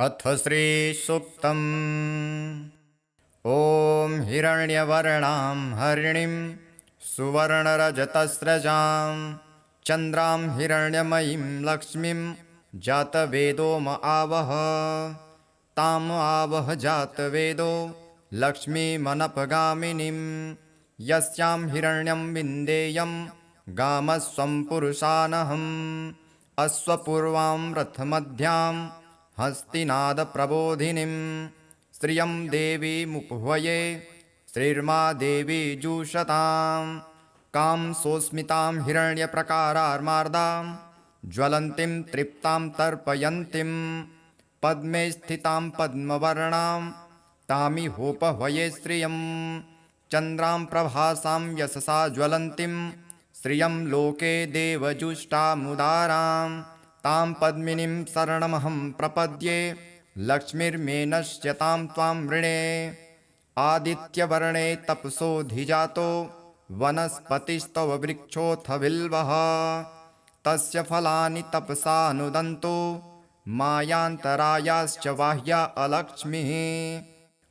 अथ श्रीसूक्तम्। ॐ हिरण्यवर्णां हरिणीं सुवर्णरजतस्रजां चन्द्रां हिरण्यमयीं लक्ष्मीं जातवेदो म आवह। ताम् आवह जातवेदो लक्ष्मीमनपगामिनीं यस्यां हिरण्यं विन्देयं गामस्वं पुरुषानहम्। अश्वपूर्वां रथमध्यां हस्तिनादप्रबोधिनीं श्रियं देवीमुपह्वये श्रीर्मा देवी जुषतां। कां सोऽस्मितां हिरण्यप्रकारार्मार्दां ज्वलन्तीं तृप्तां तर्पयन्तीं पद्मे स्थितां पद्मवर्णां तामिहोपह्वये श्रियं। चन्द्रां प्रभासां यशसा ज्वलन्तीं श्रियं लोके देवजुष्टामुदारां तां पद्मिनीं शरणमहं प्रपद्ये लक्ष्मीर्मे नश्यतां त्वां वृणे। आदित्यवर्णे तपसोऽधिजातो वनस्पतिस्तव वृक्षोऽथ बिल्वः तस्य फलानि तपसानुदन्तो मायान्तरायाश्च बाह्या अलक्ष्मीः।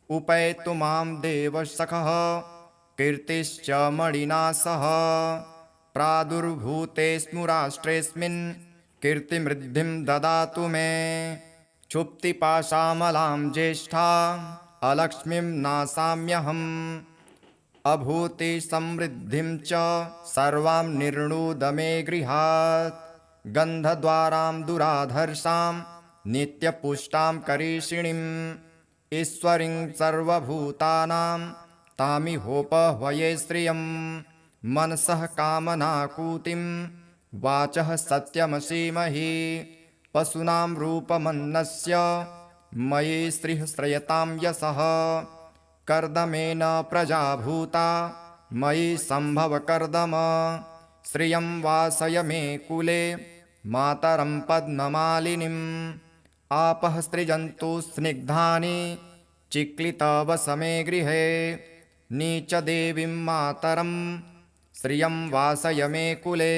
उपैतु मां देवसखः कीर्तिश्च मणिना सह प्रादुर्भूतेऽस्मु राष्ट्रेऽस्मिन् कीर्तिमृद्धिं ददातु मे। क्षुप्तिपाशामलां ज्येष्ठा अलक्ष्मीं नाशाम्यहम् अभूतिसमृद्धिं च सर्वां निर्णुद मे गृहात्। गन्धद्वारां दुराधर्षां नित्यपुष्टां करीषिणीम् ईश्वरीं सर्वभूतानां तामिहोपह्वये श्रियं। मनसः कामनाकूतिं वाचः सत्यमसीमहि पशूनां रूपमन्नस्य मयि श्रीः श्रयतां यशः। कर्दमेन प्रजा भूता मयि सम्भव कर्दम श्रियं वासय मे कुले मातरं पद्ममालिनीम्। आपः सृजन्तु स्निग्धानि चिक्लितवसमे गृहे नीचदेवीं मातरं श्रियं वासय मे कुले।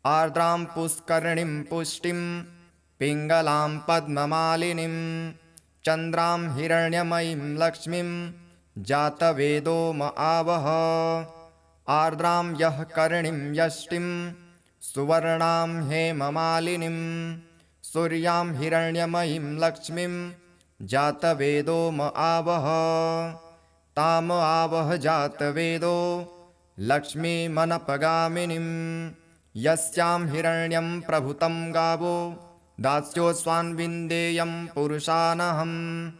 आर्द्रां पुष्करिणीं पुष्टिं पिङ्गलां पद्ममालिनीं चन्द्रां हिरण्यमयीं लक्ष्मीं जातवेदो म आवह। आर्द्रां यः करिणीं यष्टिं सुवर्णां हेममालिनीं सूर्यां हिरण्यमयीं लक्ष्मीं जातवेदो म आवह। ताम आवह जातवेदो लक्ष्मीमनपगामिनीं यस्यां हिरण्यं प्रभुतं गावो दास्योऽस्वान्विन्देयं पुरुषानहम्।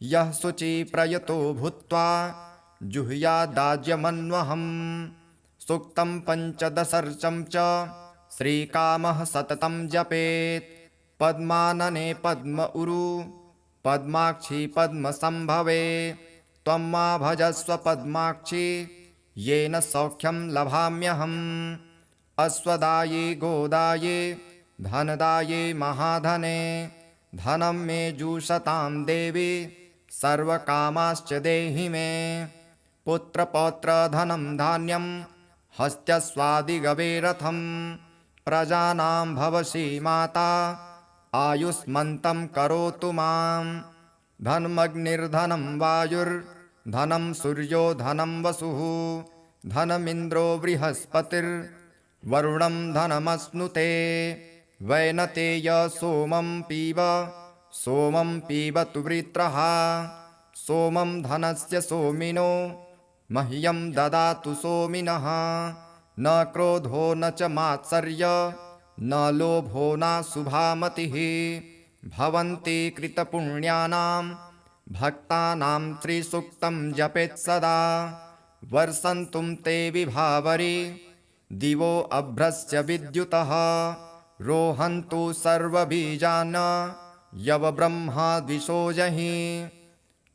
यः शुचिप्रयतो भूत्वा जुहुयादाज्यमन्वहम्। सूक्तं पञ्चदशर्चं च श्रीकामः सततं जपेत् पद्मानने पद्म उरु पद्माक्षी पद्मसम्भवे। त्वं मा भजस्व पद्माक्षी येन सौख्यं लभाम्यहम्। अश्वदाये गोदाये धनदाये महाधने धनं मे जुषतां देवी सर्वकामाश्च देहि मे। पुत्रपौत्रधनं धान्यं हस्त्यस्वादिगवे रथं प्रजानां भवसि माता आयुष्मन्तं करोतु मां। धनमग्निर्धनं वायुर्धनं सूर्यो धनं वसुः धनमिन्द्रो बृहस्पतिर्वरुणं धनमश्नुते। वैनतेय सोमं पीबतु वृत्रः सोमं धनस्य सोमिनो मह्यं ददातु सोमिनः। न क्रोधो न च मात्सर्य न लोभो न शुभामतिः भवन्ति कृतपुण्यानां भक्तानां श्रीसूक्तं जपेत् सदा। वर्षन्तुं ते विभावरी दिवो अभ्रस्य विद्युतः रोहन्तु सर्वबीजान् यवब्रह्मा द्विषोजहि।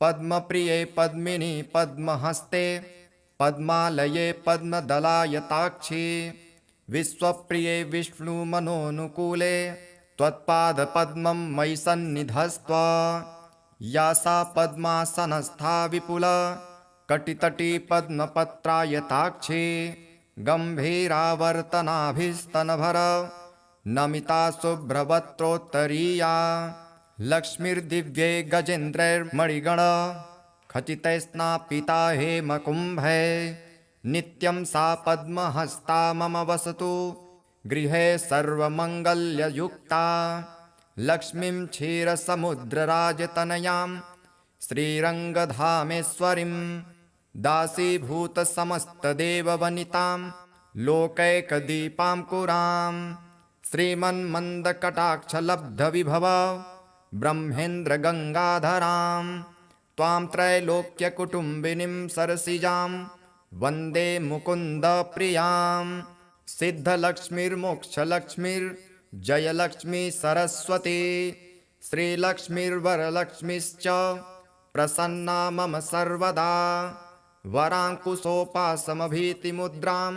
पद्मप्रिये पद्मिनी पद्महस्ते पद्मालये पद्मदलायताक्षी विश्वप्रिये विष्णुमनोनुकूले त्वत्पादपद्मं मयि सन्निधस्त्व। या सा पद्मासनस्था विपुल कटितटी पद्मपत्रायताक्षी गम्भीरावर्तनाभिस्तनभर नमिता शुभ्रवक्त्रोत्तरीया लक्ष्मीर्दिव्ये गजेन्द्रैर्मणिगण खचितैस्नापिता हेमकुम्भै नित्यं सा पद्महस्ता मम वसतु गृहे सर्वमङ्गल्ययुक्ता लक्ष्मीं क्षीरसमुद्रराजतनयां श्रीरङ्गधामेश्वरीं दासीभूतसमस्तदेववनितां लोकैकदीपां कुरां श्रीमन्मन्दकटाक्षलब्धविभव ब्रह्मेन्द्रगङ्गाधरां त्वां त्रैलोक्यकुटुम्बिनीं सरसिजां वन्दे मुकुन्दप्रियां सिद्धलक्ष्मीर्मोक्षलक्ष्मीर्जयलक्ष्मी सरस्वती श्रीलक्ष्मीर्वरलक्ष्मीश्च प्रसन्ना मम सर्वदा वराङ्कुशोपासमभीतिमुद्रां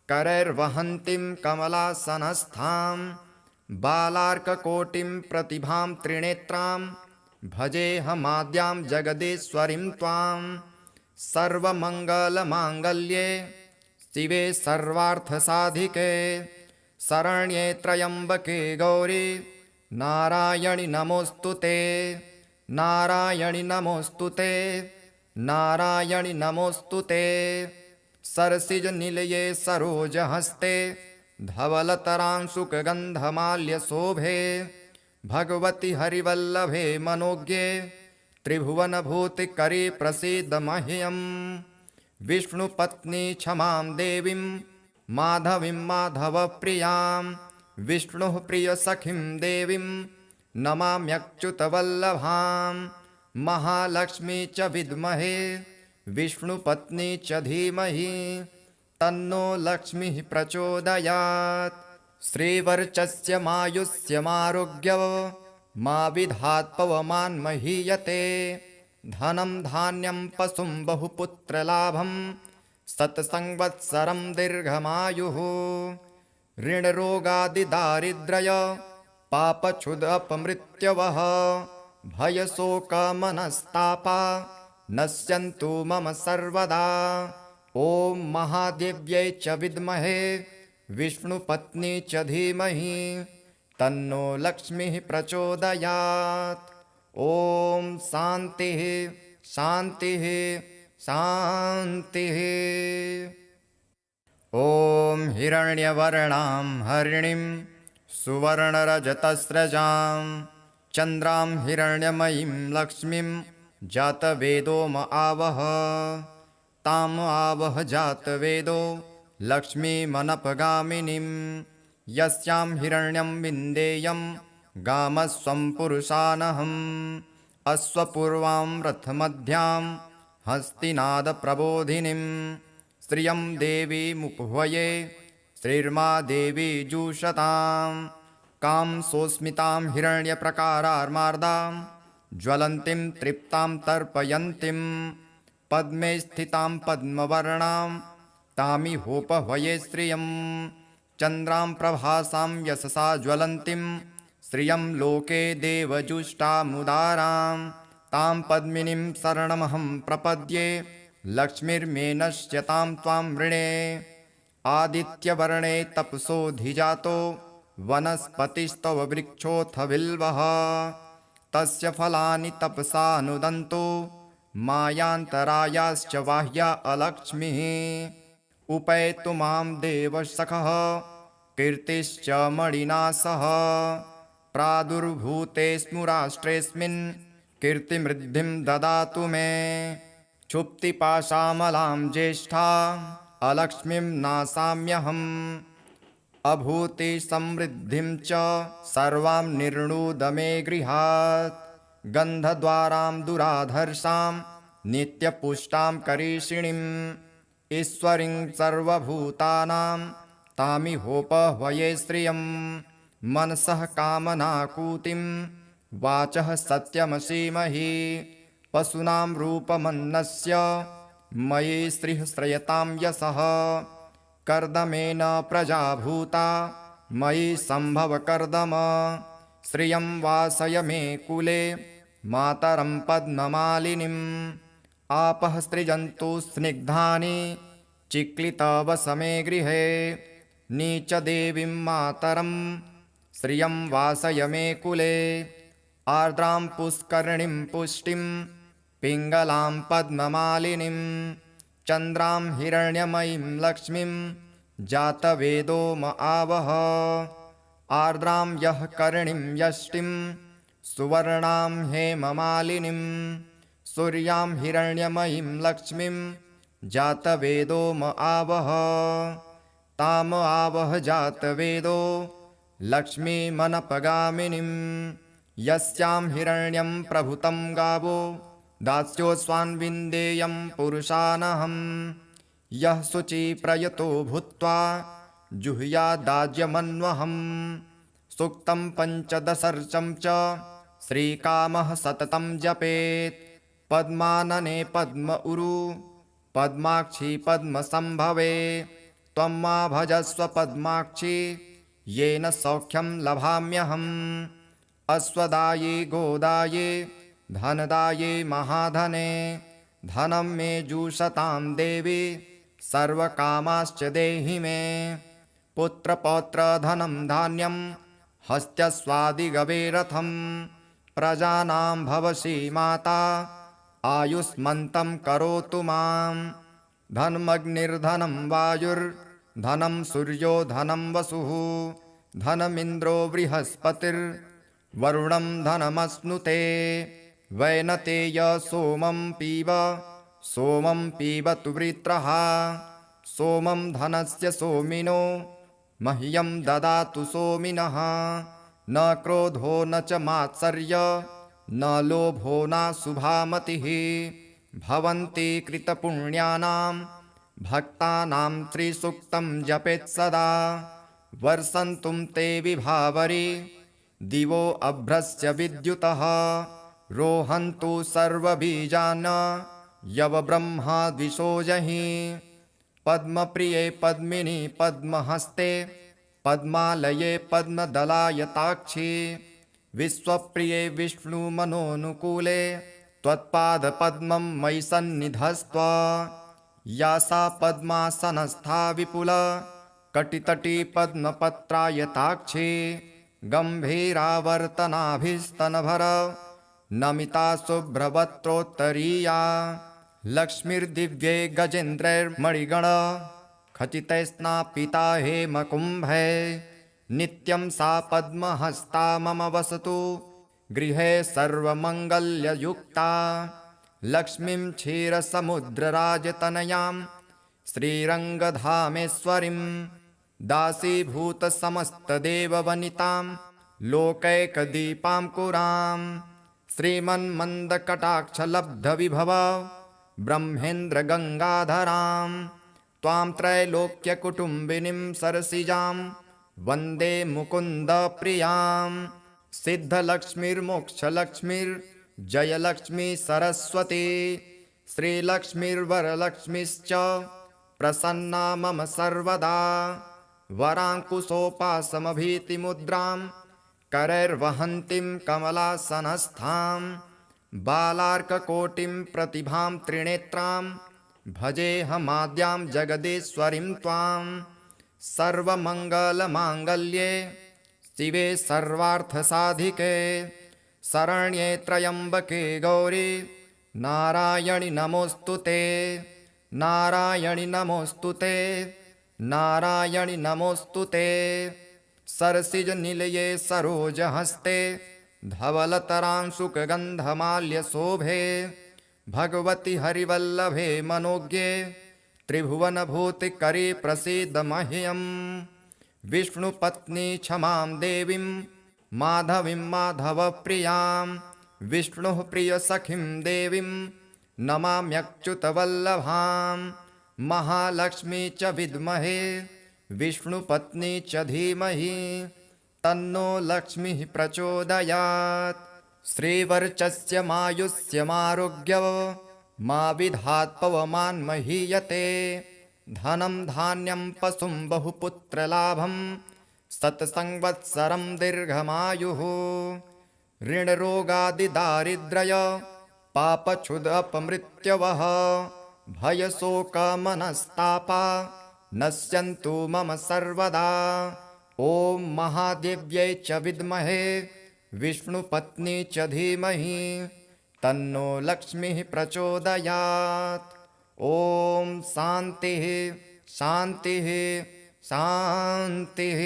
करैर्वहन्तीं कमलासनस्थां बालार्ककोटिं प्रतिभां त्रिनेत्रां भजेऽहमाद्यां जगदीश्वरीं त्वां सर्वमङ्गलमाङ्गल्ये शिवे सर्वार्थसाधिके शरण्ये त्र्यम्बके गौरी नारायणि नमोऽस्तुते नारायणि नमोऽस्तुते नारायणि नमोऽस्तुते सरसिजनिलये सरोजहस्ते धवलतरांशुकगन्धमाल्यशोभे भगवति हरिवल्लभे मनोज्ञे त्रिभुवनभूतिकरे प्रसीद मह्यम् विष्णुपत्नी क्षमां देवीं माधवीं माधवप्रियां विष्णुः प्रियसखीं देवीं नमाम्यच्युतवल्लभां महालक्ष्मी च विद्महे विष्णुपत्नी च धीमहि तन्नो लक्ष्मीः प्रचोदयात् श्रीवर्चस्य मायुष्यमारोग्य मा विधात् पवमान् महीयते धनं धान्यं पशुं बहुपुत्रलाभं शतसंवत्सरं दीर्घमायुः ऋणरोगादिदारिद्र्य पापक्षुदपमृत्यवः भयशोकमनस्तापा नश्यन्तु मम सर्वदा ॐ महादेव्यै च विद्महे विष्णुपत्नी च धीमहि तन्नो लक्ष्मीः प्रचोदयात् ॐ शान्तिः शान्तिः शान्तिः ॐ हिरण्यवर्णां हरिणीं सुवर्णरजतस्रजां चन्द्रां हिरण्यमयीं लक्ष्मीं जातवेदो म आवह ताम् आवह जातवेदो लक्ष्मीमनपगामिनीं यस्यां हिरण्यं विन्देयं गामस्वं पुरुषानहम् अश्वपूर्वां रथमध्यां हस्तिनादप्रबोधिनीं श्रियं देवीमुपह्वये श्रीर्मा देवी जुषतां कां सोऽस्मितां हिरण्यप्रकारार्मार्दां ज्वलन्तीं तृप्तां तर्पयन्तीं पद्मे स्थितां पद्मवर्णां तामिहोपह्वये श्रियं चन्द्रां प्रभासां यशसा ज्वलन्तीं श्रियं लोके देवजुष्टामुदारां तां पद्मिनीं शरणमहं प्रपद्ये लक्ष्मीर्मे नश्यतां त्वां वृणे आदित्यवर्णे तपसोऽधिजातो वनस्पतिस्तव वृक्षोऽथ बिल्वः तस्य फलानि तपसानुदन्तो मायान्तरायाश्च बाह्या अलक्ष्मीः उपैतु मां देवसखः कीर्तिश्च मणिना सह प्रादुर्भूतेऽस्मु राष्ट्रेऽस्मिन् कीर्तिमृद्धिं ददातु मे क्षुप्तिपाशामलां ज्येष्ठा अलक्ष्मीं नाशाम्यहम् अभूतिसमृद्धिं च सर्वां निर्णुद मे गृहात् गन्धद्वारां दुराधर्षां नित्यपुष्टां करीषिणीम् ईश्वरीं सर्वभूतानां तामिहोपह्वये श्रियं मनसः कामनाकूतिं वाचः सत्यमसीमहि पशूनां रूपमन्नस्य मयि श्रीः श्रयतां यशः कर्दमेन प्रजाभूता मयि सम्भव कर्दम श्रियं वासय मे कुले मातरं पद्ममालिनीम् आपः सृजन्तु स्निग्धानि चिक्लितवसमे गृहे नीचदेवीं मातरं श्रियं वासय मे कुले आर्द्रां पुष्करिणीं पुष्टिं पिङ्गलां पद्ममालिनीं चन्द्रां हिरण्यमयीं लक्ष्मीं जातवेदो म आवह। आर्द्रां यः करिणीं यष्टिं सुवर्णां हेममालिनीं सूर्यां हिरण्यमयीं लक्ष्मीं जातवेदो म आवह। ताम आवह जातवेदो लक्ष्मीमनपगामिनीं यस्यां हिरण्यं प्रभुतं गावो दास्योऽस्वान्विन्देयं पुरुषानहम्। यः शुचिप्रयतो भूत्वा जुहुयादाज्यमन्वहम्। सूक्तं पञ्चदशर्चं च श्रीकामः सततं जपेत्। पद्मानने पद्म उरु पद्माक्षी पद्मसंभवे त्वं मा भजस्व पद्माक्षी येन सौख्यं लभाम्यहम्। अश्वदाये गोदाये धनदाये महाधने धनं मे जुषतां देवी सर्वकामाश्च देहि मे। पुत्रपौत्रधनं धान्यं हस्त्यस्वादिगवे रथं प्रजानां भवसि माता आयुष्मन्तं करोतु माम्। धनमग्निर्धनं वायुर्धनं सूर्यो धनं वसुः धनमिन्द्रो बृहस्पतिर्वरुणं धनमश्नुते। वैनतेय सोमं पीबतु वृत्रः सोमं धनस्य सोमिनो मह्यं ददातु सोमिनः। न क्रोधो न च मात्सर्य न लोभो नाशुभा मतिः भवन्ति कृतपुण्यानां भक्तानां त्रिसूक्तं जपेत् सदा। वर्षन्तुं ते विभावरी दिवो अभ्रस्य विद्युतः रोहन्तु सर्वबीजान् यवब्रह्मा द्विषोजहि। पद्मप्रिये पद्मिनी पद्महस्ते पद्मालये पद्मदलायताक्षी विश्वप्रिये विष्णुमनोनुकूले त्वत्पादपद्मं मयि सन्निधस्त्व। या सा पद्मासनस्था विपुल कटितटी पद्मपत्रायताक्षी गम्भीरावर्तनाभिस्तनभर नमिता शुभ्रवक्त्रोत्तरीया। लक्ष्मीर्दिव्ये गजेन्द्रैर्मणिगण खचितैस्नापिता हेमकुम्भै नित्यं सा पद्महस्ता मम वसतु गृहे सर्वमङ्गल्ययुक्ता। लक्ष्मीं क्षीरसमुद्रराजतनयां श्रीरङ्गधामेश्वरीं दासीभूतसमस्तदेववनितां लोकैकदीपाङ्कुरां श्रीमन्मन्दकटाक्षलब्धविभव ब्रह्मेन्द्रगङ्गाधरां त्वां त्रैलोक्यकुटुम्बिनीं सरसिजां वन्दे मुकुन्दप्रियां। सिद्धलक्ष्मीर्मोक्षलक्ष्मीर्जयलक्ष्मी सरस्वती श्रीलक्ष्मीर्वरलक्ष्मीश्च प्रसन्ना मम सर्वदा। वराङ्कुशोपासमभीतिमुद्रां करैर्वहन्तीं कमलासनस्थां बालार्ककोटिं प्रतिभां त्रिनेत्रां भजेऽहमाद्यां जगदीश्वरीं त्वां। सर्वमङ्गलमाङ्गल्ये शिवे सर्वार्थसाधिके शरण्ये त्र्यम्बके गौरी नारायणि नमोऽस्तु ते। नारायणि नमोऽस्तु ते नारायणि नमोऽस्तु ते। सरसिजनिलये सरोजहस्ते धवलतरांशुकगन्धमाल्यशोभे भगवति हरिवल्लभे मनोज्ञे त्रिभुवनभूतिकरे प्रसीद मह्यम्। विष्णुपत्नी क्षमां देवीं माधवीं माधवप्रियां विष्णुः प्रियसखीं देवीं नमाम्यच्युतवल्लभां। महालक्ष्मी च विद्महे विष्णुपत्नी च धीमहि तन्नो लक्ष्मीः प्रचोदयात्। श्रीवर्चस्यमायुष्यमारोग्य मा विधात् पवमान्महीयते। धनं धान्यं पशुं बहुपुत्रलाभं शतसंवत्सरं दीर्घमायुः। ऋणरोगादिदारिद्र्य पापक्षुदपमृत्यवः भयशोकमनस्तापा नश्यन्तु मम सर्वदा। ॐ महादेव्यै च विद्महे विष्णुपत्नी च धीमहि तन्नो लक्ष्मीः प्रचोदयात्। ॐ शान्तिः शान्तिः शान्तिः।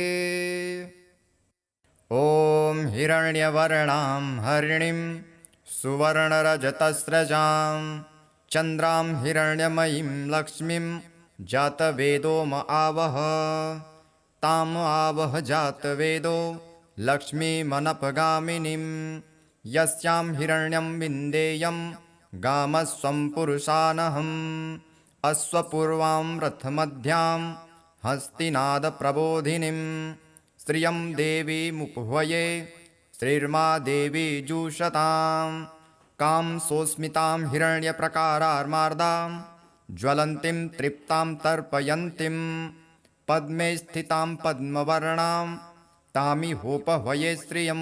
ॐ हिरण्यवर्णां हरिणीं सुवर्णरजतस्रजां चन्द्रां हिरण्यमयीं लक्ष्मीं जातवेदो म आवह। ताम् आवह जातवेदो लक्ष्मीमनपगामिनीं यस्यां हिरण्यं विन्देयं गामस्वं पुरुषानहम्। अश्वपूर्वां रथमध्यां हस्तिनादप्रबोधिनीं श्रियं देवीमुपह्वये श्रीर्मा देवी जुषतां। कां सोऽस्मितां हिरण्यप्रकारार्मार्दां ज्वलन्तीं तृप्तां तर्पयन्तीं पद्मे स्थितां पद्मवर्णां तामिहोपह्वये श्रियं।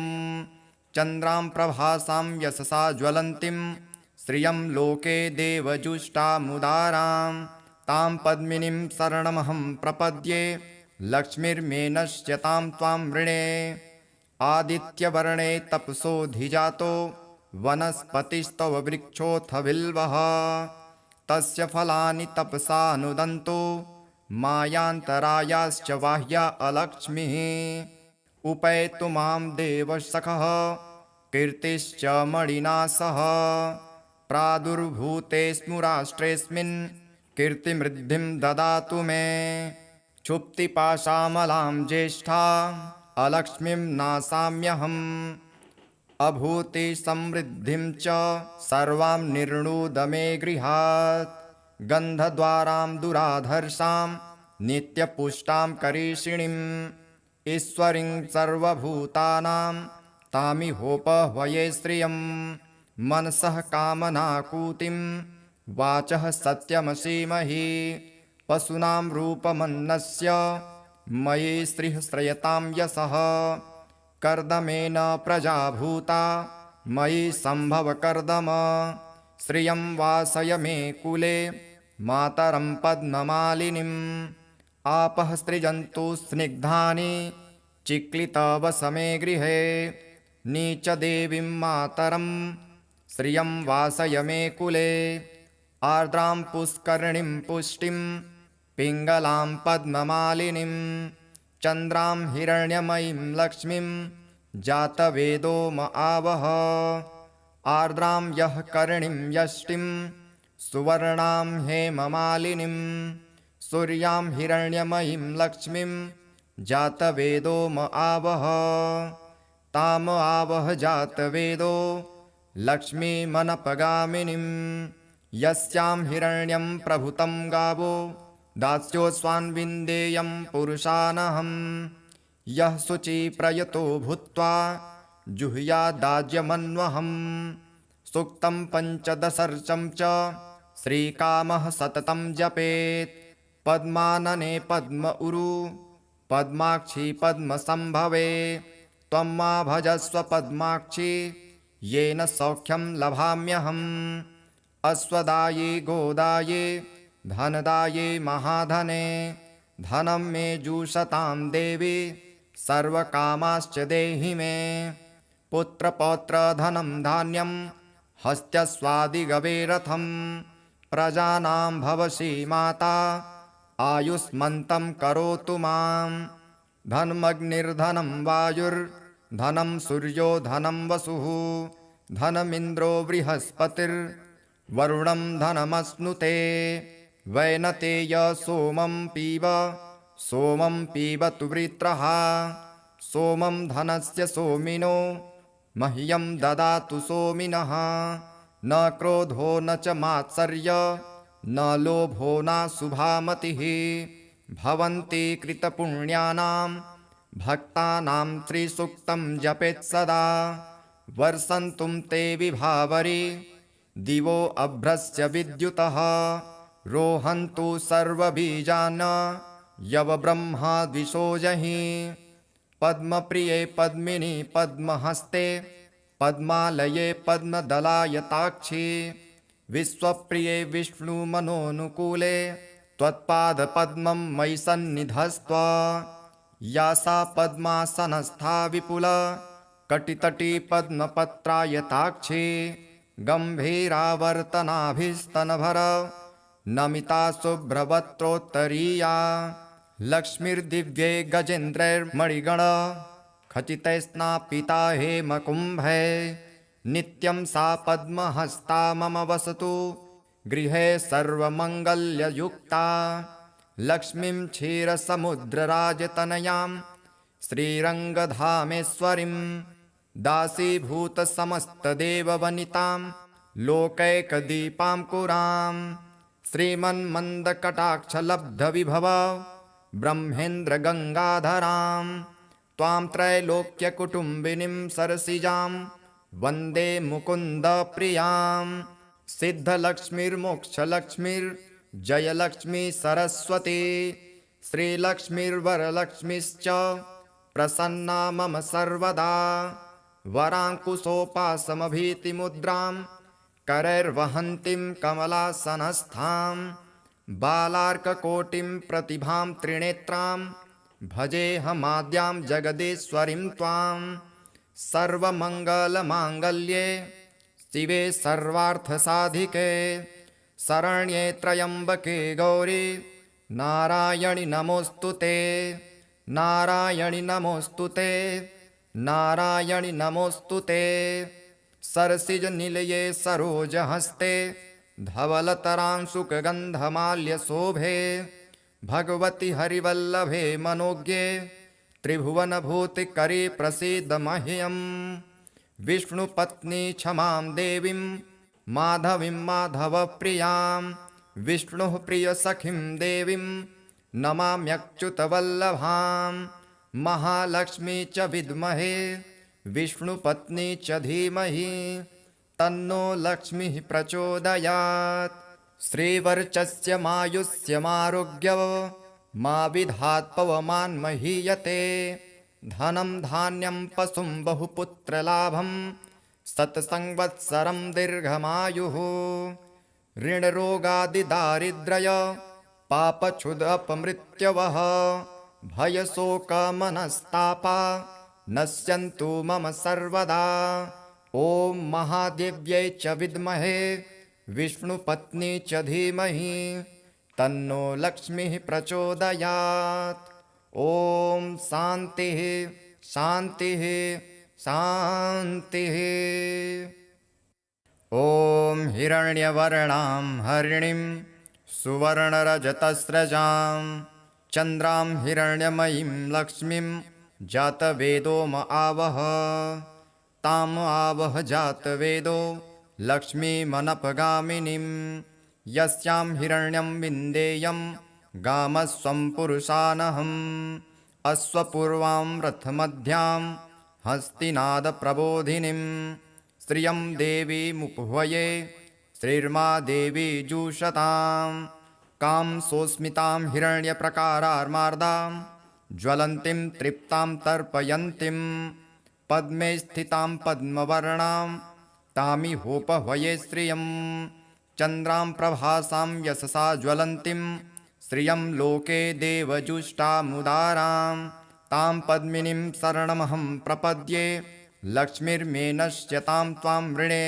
चन्द्रां प्रभासां यशसा ज्वलन्तीं श्रियं लोके देवजुष्टामुदारां तां पद्मिनीं शरणमहं प्रपद्ये लक्ष्मीर्मे नश्यतां त्वां वृणे। आदित्यवर्णे तपसोऽधिजातो वनस्पतिस्तव वृक्षोऽथ बिल्वः तस्य फलानि तपसानुदन्तो मायान्तरायाश्च बाह्या अलक्ष्मीः। उपैतु मां देवसखः कीर्तिश्च मणिना सह प्रादुर्भूतेऽस्मु राष्ट्रेऽस्मिन् कीर्तिमृद्धिं ददातु मे। क्षुप्तिपाशामलां ज्येष्ठा अलक्ष्मीं नाशाम्यहम् अभूतिसमृद्धिं च सर्वां निर्णुद मे गृहात्। गन्धद्वारां दुराधर्षां नित्यपुष्टां करीषिणीम् ईश्वरीं सर्वभूतानां तामिहोपह्वये श्रियं। मनसः कामनाकूतिं वाचः सत्यमसीमहि पशूनां रूपमन्नस्य मयि श्रीः श्रयतां यशः। कर्दमेन प्रजा भूता मयि सम्भव कर्दम श्रियं वासय मे कुले मातरं पद्ममालिनीम्। आपः सृजन्तु स्निग्धानि चिक्लितवस मे गृहे नीचदेवीं मातरं श्रियं वासय मे कुले। आर्द्रां पुष्करिणीं पुष्टिं पिङ्गलां पद्ममालिनीं चन्द्रां हिरण्यमयीं लक्ष्मीं जातवेदो म आवह। आर्द्रां यः करिणीं यष्टिं सुवर्णां हेममालिनीं सूर्यां हिरण्यमयीं लक्ष्मीं जातवेदो म आवह। ताम् आवह जातवेदो लक्ष्मीमनपगामिनीं यस्यां हिरण्यं प्रभुतं गावो दास्योऽस्वान् विन्देयं पुरुषानहम्। यः शुचिप्रयतो भूत्वा जुह्यादाज्यमन्वहम् सूक्तं पञ्चदशर्चं च श्रीकामः सततं जपेत्। पद्मानने पद्म उरु पद्माक्षी पद्मसम्भवे त्वं मा भजस्व पद्माक्षी येन सौख्यं लभाम्यहम्। अश्वदाये गोदाये धनदाये महाधने धनं मे जुषतां देवी सर्वकामाश्च देहि मे। पुत्रपौत्रधनं धान्यं हस्त्यस्वादिगवे रथं प्रजानां भवसि माता आयुष्मन्तं करोतु मां। धनमग्निर्धनं वायुर्धनं सूर्यो धनं वसुः धनमिन्द्रो बृहस्पतिर्वरुणं धनमश्नुते। वैनतेय सोमं पीबतु वृत्रः सोमं धनस्य सोमिनो मह्यं ददातु सोमिनः। न क्रोधो न च मात्सर्य न लोभो न शुभामतिः भवन्ति कृतपुण्यानां भक्तानां त्रिसूक्तं जपेत् सदा। वर्षन्तुं ते विभावरी दिवो अभ्रस्य विद्युतः रोहन्तु सर्वबीजान् यवब्रह्मा द्विषोजहि। पद्मप्रिये पद्मिनी पद्महस्ते पद्मालये पद्मदलायताक्षी विश्वप्रिये विष्णुमनोनुकूले त्वत्पादपद्मं मयि सन्निधस्त्व। या सा पद्मासनस्था विपुल कटितटी पद्मपत्रायताक्षी गम्भीरावर्तनाभिस्तनभर नमिता शुभ्रवक्त्रोत्तरीया लक्ष्मीर्दिव्ये गजेन्द्रैर्मणिगण खचितैस्नापिता हेमकुम्भे नित्यं सा पद्महस्ता मम वसतु गृहे सर्वमङ्गल्ययुक्ता लक्ष्मीं क्षीरसमुद्रराजतनयां श्रीरङ्गधामेश्वरीं दासीभूतसमस्तदेववनितां लोकैकदीपाङ्कुरां श्रीमन्मन्दकटाक्षलब्धविभव ब्रह्मेन्द्रगङ्गाधरां त्वां त्रैलोक्यकुटुम्बिनीं सरसिजां वन्दे मुकुन्दप्रियां सिद्धलक्ष्मीर्मोक्षलक्ष्मीर्जयलक्ष्मी सरस्वती श्रीलक्ष्मीर्वरलक्ष्मीश्च प्रसन्ना मम सर्वदा वराङ्कुशोपासमभीतिमुद्रां करैर्वहन्तीं कमलासनस्थां बालार्ककोटिं प्रतिभां त्रिनेत्रां भजेऽहमाद्यां जगदीश्वरीं त्वां सर्वमङ्गलमाङ्गल्ये शिवे सर्वार्थसाधिके शरण्ये त्र्यम्बके गौरी नारायणि नमोऽस्तु ते नारायणि नमोऽस्तु ते नारायणि नमोऽस्तु ते सरसिजनिलये सरोजहस्ते धवलतरांशुकगन्धमाल्यशोभे भगवति हरिवल्लभे मनोज्ञे त्रिभुवनभूतिकरे प्रसीद मह्यम् विष्णुपत्नी क्षमां देवीं माधवीं माधवप्रियां विष्णुः प्रियसखीं देवीं नमाम्यच्युतवल्लभां महालक्ष्मी च विद्महे विष्णुपत्नी च धीमहि तन्नो लक्ष्मीः प्रचोदयात् श्रीवर्चस्य मायुष्यमारोग्य मा विधात् पवमान् महीयते धनं धान्यं पशुं बहुपुत्रलाभं शतसंवत्सरं दीर्घमायुः ऋणरोगादिदारिद्र्य पापक्षुदपमृत्यवः भयशोकमनस्तापा नश्यन्तु मम सर्वदा ॐ महादेव्यै च विद्महे विष्णुपत्नी च धीमहि तन्नो लक्ष्मीः प्रचोदयात् ॐ शान्तिः शान्तिः शान्तिः ॐ हिरण्यवर्णां हरिणीं सुवर्णरजतस्रजां चन्द्रां हिरण्यमयीं लक्ष्मीं जातवेदो म आवह ताम् आवह जातवेदो लक्ष्मीमनपगामिनीं यस्यां हिरण्यं विन्देयं गामस्वं पुरुषानहम् अश्वपूर्वां रथमध्यां हस्तिनादप्रबोधिनीं श्रियं देवीमुपह्वये श्रीर्मा देवी जुषतां कां सोऽस्मितां हिरण्यप्रकारार्मार्दां ज्वलन्तीं तृप्तां तर्पयन्तीं पद्मे स्थितां पद्मवर्णां तामिहोपह्वये श्रियं चन्द्रां प्रभासां यशसा ज्वलन्तीं श्रियं लोके देवजुष्टामुदारां तां पद्मिनीं शरणमहं प्रपद्ये लक्ष्मीर्मे नश्यतां त्वां वृणे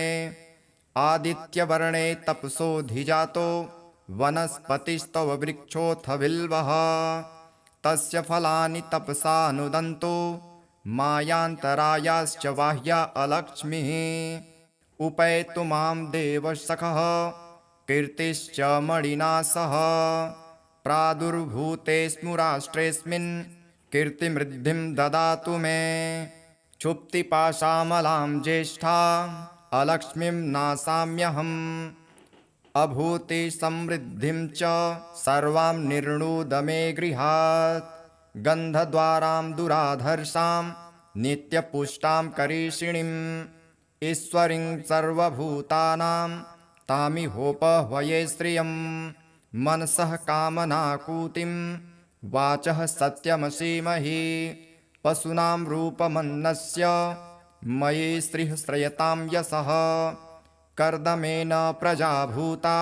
आदित्यवर्णे तपसोऽधिजातो वनस्पतिस्तव वृक्षोऽथ बिल्वः तस्य फलानि तपसानुदन्तो मायान्तरायाश्च बाह्या अलक्ष्मीः उपैतु मां देवसखः कीर्तिश्च मणिना सह प्रादुर्भूतेऽस्मु राष्ट्रेऽस्मिन् कीर्तिमृद्धिं ददातु मे क्षुप्तिपाशामलां ज्येष्ठा अलक्ष्मीं नाशाम्यहम् अभूतिसमृद्धिं च सर्वां निर्णुद मे गृहात् गन्धद्वारां दुराधर्षां नित्यपुष्टां करीषिणीम् ईश्वरीं सर्वभूतानां तामिहोपह्वये श्रियं मनसः कामनाकूतिं वाचः सत्यमसीमहि पशूनां रूपमन्नस्य मयि श्रीः श्रयतां यशः कर्दमेन प्रजाभूता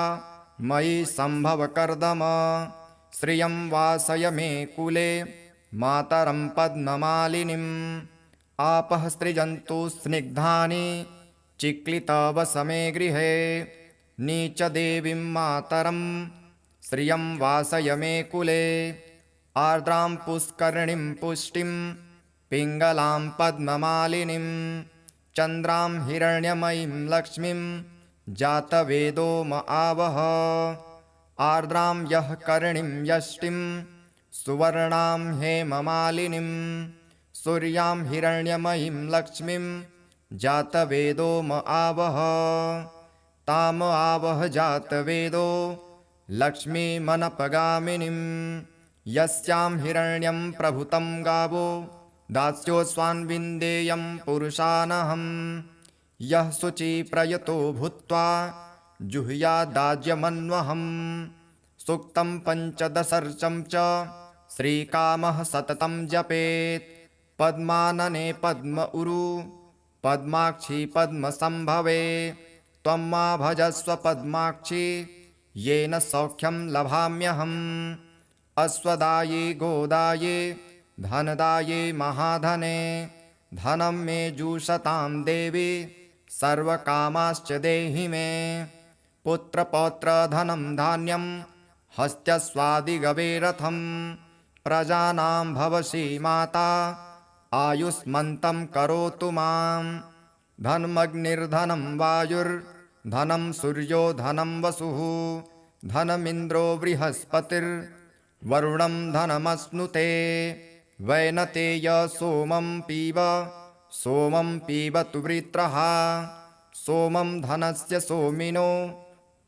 मयि सम्भव कर्दम श्रियं वासय मे कुले मातरं पद्ममालिनीं आपः सृजन्तु स्निग्धानि चिक्लितवसमे गृहे नीचदेवीं मातरं श्रियं वासय मे कुले आर्द्रां पुष्करणीं पुष्टिं पिङ्गलां पद्ममालिनीं चन्द्रां हिरण्यमयीं लक्ष्मीं जातवेदो म आवह आर्द्रां यः करणीं यष्टिं सुवर्णां हेममालिनीं सूर्यां हिरण्यमयीं लक्ष्मीं जातवेदो म आवह ताम आवह जातवेदो लक्ष्मीमनपगामिनीं यस्यां हिरण्यं प्रभुतं गावो दास्योऽस्वान्विन्देयं पुरुषानहं यः शुचिप्रयतो भूत्वा जुह्यादाज्यमन्वहम् सूक्तं पञ्चदशर्चं च श्रीकामः सततं जपेत् पद्मानने पद्म उरु पद्माक्षी पद्मसंभवे त्वं मा भजस्व पद्माक्षी येन सौख्यं लभाम्यहम् अश्वदाये गोदाये धनदाये महाधने धनं मे जुषतां देवी सर्वकामाश्च देहि मे पुत्रपौत्रधनं धान्यं हस्त्यस्वादिगवे रथं प्रजानां भवसि माता आयुष्मन्तं करोतु मां धनमग्निर्धनं वायुर्धनं सूर्यो धनं वसुः धनमिन्द्रो बृहस्पतिर्वरुणं धनमश्नुते वैनतेय सोमं पीबतु वृत्रः सोमं धनस्य सोमिनो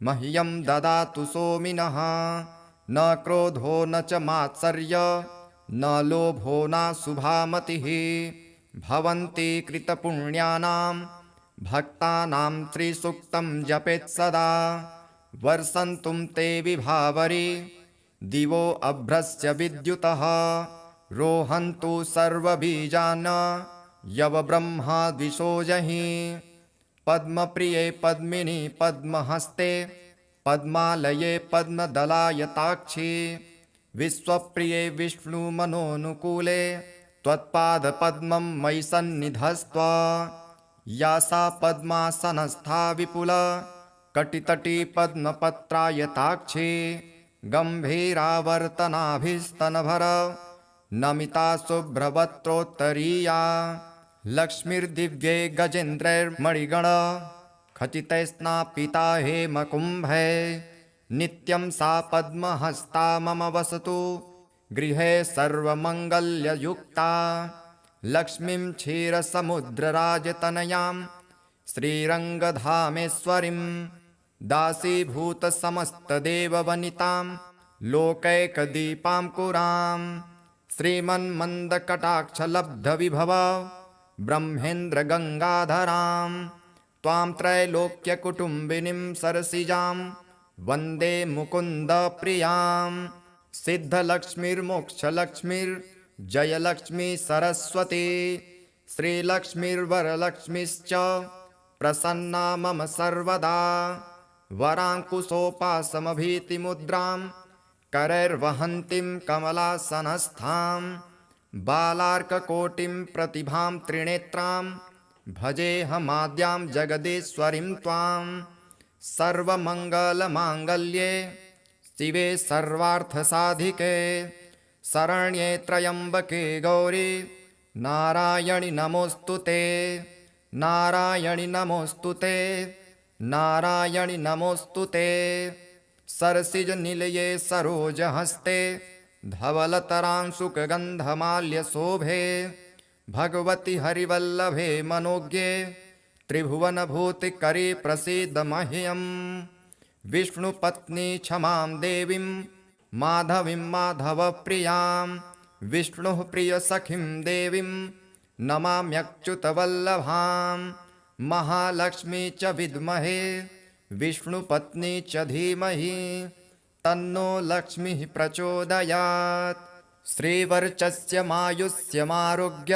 मह्यं ददातु सोमिनः न क्रोधो न च मात्सर्य न लोभो नाशुभामतिः भवन्ति कृतपुण्यानां भक्तानां श्रीसूक्तं जपेत् सदा वर्षन्तुं ते विभावरी दिवो अभ्रस्य विद्युतः रोहन्तु सर्वबीजान् यवब्रह्मा द्विषोजहि पद्मप्रिये पद्मिनी पद्महस्ते पद्मालये पद्मदलायताक्षी विश्वप्रिये विष्णुमनोनुकूले त्वत्पादपद्मं मयि सन्निधस्त्व या सा पद्मासनस्था विपुल कटितटी पद्मपत्रायताक्षी गम्भीरावर्तनाभिस्तनभर नमिता शुभ्रवक्त्रोत्तरीया लक्ष्मीर्दिव्ये गजेन्द्रैर्मणिगण खचितैस्नापिता हेमकुम्भे नित्यं सा पद्महस्ता मम वसतु गृहे सर्वमङ्गल्ययुक्ता लक्ष्मीं क्षीरसमुद्रराजतनयां श्रीरङ्गधामेश्वरीं दासीभूतसमस्तदेववनितां लोकैकदीपां कुरां श्रीमन्मन्दकटाक्षलब्धविभव ब्रह्मेन्द्रगङ्गाधरां त्वां त्रैलोक्यकुटुम्बिनीं सरसिजां वन्दे मुकुन्दप्रियां सिद्धलक्ष्मीर्मोक्षलक्ष्मीर्जयलक्ष्मी सरस्वती श्रीलक्ष्मीर्वरलक्ष्मीश्च प्रसन्ना मम सर्वदा वराङ्कुशोपासमभीतिमुद्रां करैर्वहन्तीं कमलासनस्थां बालार्ककोटिं प्रतिभां त्रिनेत्रां भजेऽहमाद्यां जगदीश्वरीं त्वां सर्वमङ्गलमाङ्गल्ये शिवे सर्वार्थसाधिके शरण्ये त्र्यम्बके गौरी नारायणि नमोऽस्तु ते नारायणि नमोऽस्तु ते नारायणि नमोऽस्तु ते सरसिजनिलये सरोजहस्ते धवलतरांशुकगन्धमाल्यशोभे भगवति हरिवल्लभे मनोज्ञे त्रिभुवनभूतिकरे प्रसीद मह्यं विष्णुपत्नी क्षमां देवीं माधवीं माधवप्रियां विष्णुः प्रियसखीं देवीं नमाम्यच्युतवल्लभां महालक्ष्मी च विद्महे विष्णुपत्नी च धीमहि तन्नो लक्ष्मीः प्रचोदयात् श्रीवर्चस्यमायुष्यमारोग्य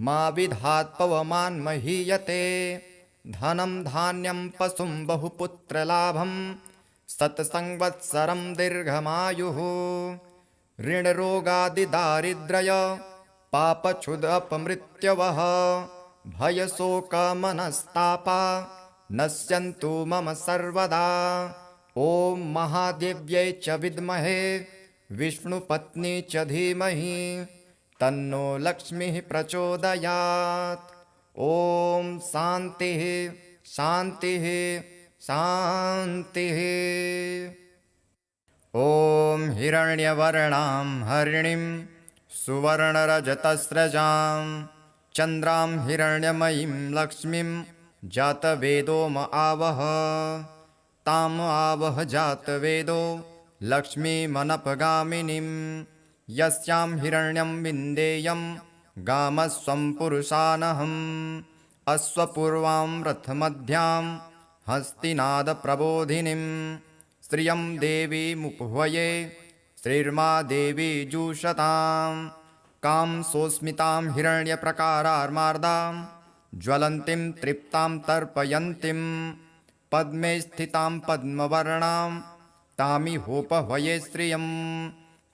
मा विधात् पवमान्महीयते धनं धान्यं पशुं बहुपुत्रलाभं शतसंवत्सरं दीर्घमायुः ऋणरोगादिदारिद्र्य पापक्षुदपमृत्यवः भयशोकमनस्तापा नश्यन्तु मम सर्वदा। ॐ महादेव्यै च विद्महे विष्णुपत्नी च धीमहि तन्नो लक्ष्मीः प्रचोदयात्। ॐ शान्तिः शान्तिः शान्तिः। ॐ हिरण्यवर्णां हरिणीं सुवर्णरजतस्रजां चन्द्रां हिरण्यमयीं लक्ष्मीं जातवेदो म आवह। ताम् आवह जातवेदो लक्ष्मीमनपगामिनीं यस्यां हिरण्यं विन्देयं गामस्वं पुरुषानहम्। अश्वपूर्वां रथमध्यां हस्तिनादप्रबोधिनीं श्रियं देवीमुपह्वये श्रीर्मा देवी जुषतां। कां सोऽस्मितां हिरण्यप्रकारार्मार्दां ज्वलन्तीं तृप्तां तर्पयन्तीं पद्मे स्थितां पद्मवर्णां तामिहोपह्वये श्रियं।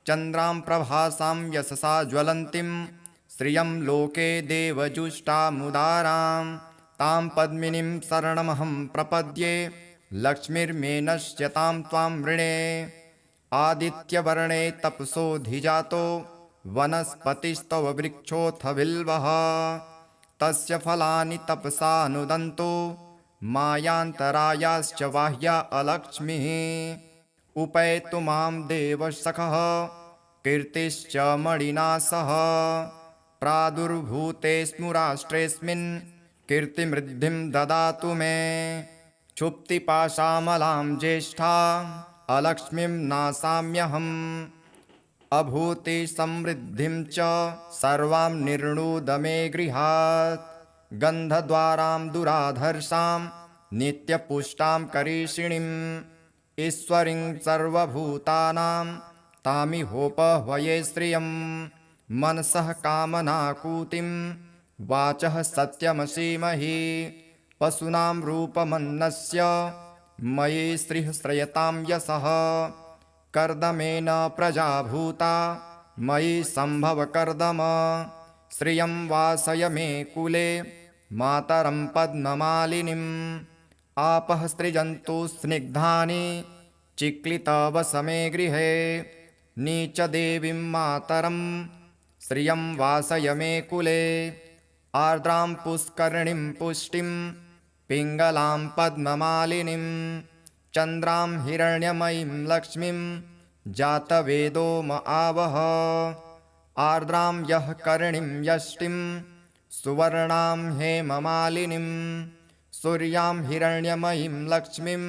चन्द्रां प्रभासां यशसा ज्वलन्तीं श्रियं लोके देवजुष्टामुदारां तां पद्मिनीं शरणमहं प्रपद्ये लक्ष्मीर्मे नश्यतां त्वां वृणे। आदित्यवर्णे तपसोऽधिजातो वनस्पतिस्तव वृक्षोऽथ बिल्वः तस्य फलानि तपसानुदन्तो मायान्तरायाश्च बाह्या अलक्ष्मीः। उपैतु मां देवसखः कीर्तिश्च मणिना सह प्रादुर्भूतेऽस्मु राष्ट्रेऽस्मिन् कीर्तिमृद्धिं ददातु मे। क्षुप्तिपाशामलां ज्येष्ठा अलक्ष्मीं नाशाम्यहम् अभूति समृद्धिं च सर्वां निर्णुद मे गृहात्। गन्धद्वारां दुराधर्षां नित्यपुष्टां करीषिणीम् ईश्वरीं सर्वभूतानां तामिहोपह्वये श्रियं। मनसः कामनाकूतिं वाचः सत्यमसीमहि पशूनां रूपमन्नस्य मयि श्रीः श्रयतां यशः। कर्दमेन प्रजाभूता मयि सम्भव कर्दम श्रियं वासय मे कुले मातरं पद्ममालिनीम्। आपः सृजन्तु स्निग्धानि चिक्लितवसमे गृहे नीचदेवीं मातरं श्रियं वासय मे कुले। आर्द्रां पुष्करिणीं पुष्टिं पिङ्गलां पद्ममालिनीं चन्द्रां हिरण्यमयीं लक्ष्मीं जातवेदो म आवह। आर्द्रां यः करिणीं यष्टिं सुवर्णां हेममालिनीं सूर्यां हिरण्यमयीं लक्ष्मीं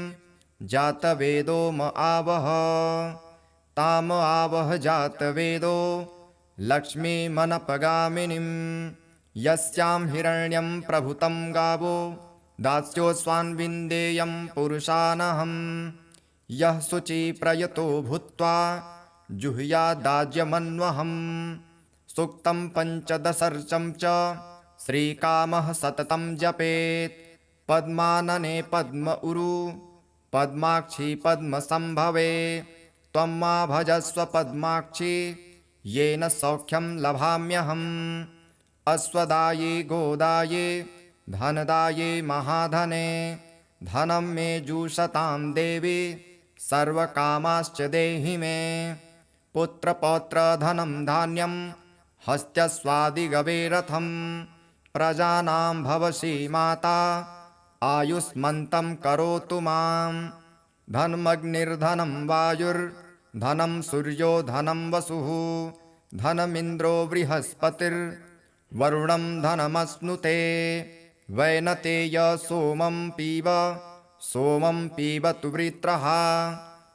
जातवेदो म आवह। ताम आवह जातवेदो लक्ष्मीमनपगामिनीं यस्यां हिरण्यं प्रभुतं गावो दास्योऽस्वान् विन्देयं पुरुषानहम्। यः शुचिप्रयतो भूत्वा जुहुयादाज्यमन्वहम् सूक्तं पञ्चदशर्चं च श्रीकामः सततं जपेत्। पद्मानने पद्म उरु पद्माक्षी पद्मसम्भवे त्वं मा भजस्व पद्माक्षी येन सौख्यं लभाम्यहम्। अश्वदाये गोदाये धनदाये महाधने धनं मे जुषतां देवी सर्वकामाश्च देहि मे। पुत्रपौत्रधनं धान्यं हस्त्यस्वादिगवे रथं प्रजानां भवसि माता आयुष्मन्तं करोतु मां। धनमग्निर्धनं वायुर्धनं सूर्यो धनं वसुः धनमिन्द्रो बृहस्पतिर्वरुणं धनमश्नुते। वैनतेय सोमं पीबतु वृत्रः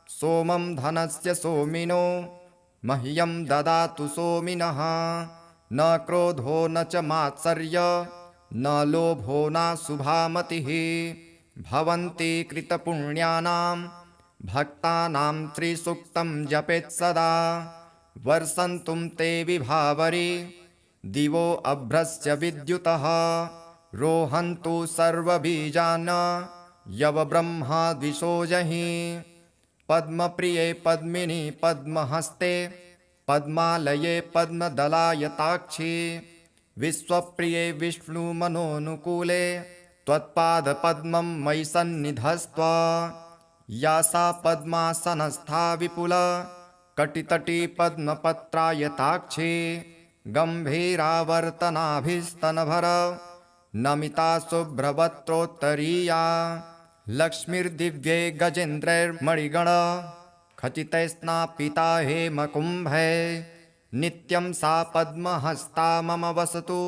सोमं धनस्य सोमिनो मह्यं ददातु सोमिनः। न क्रोधो न च मात्सर्य न लोभो न शुभामतिः भवन्ति कृतपुण्यानां भक्तानां त्रिसूक्तं जपेत् सदा। वर्षन्तुं ते विभावरी दिवो अभ्रस्य विद्युतः रोहन्तु सर्वबीजान् यवब्रह्मा द्विषोजहि। पद्मप्रिये पद्मिनी पद्महस्ते पद्मालये पद्मदलायताक्षी विश्वप्रिये विष्णुमनोनुकूले त्वत्पादपद्मं मयि सन्निधस्त्व या सा पद्मासनस्था विपुल कटितटी पद्मपत्रायताक्षी गम्भीरावर्तनाभिस्तनभर नमिता शुभ्रवक्त्रोत्तरीया लक्ष्मीर्दिव्ये गजेन्द्रैर्मणिगण खचितैस्नापिता हेमकुम्भे नित्यं सा पद्महस्ता मम वसतु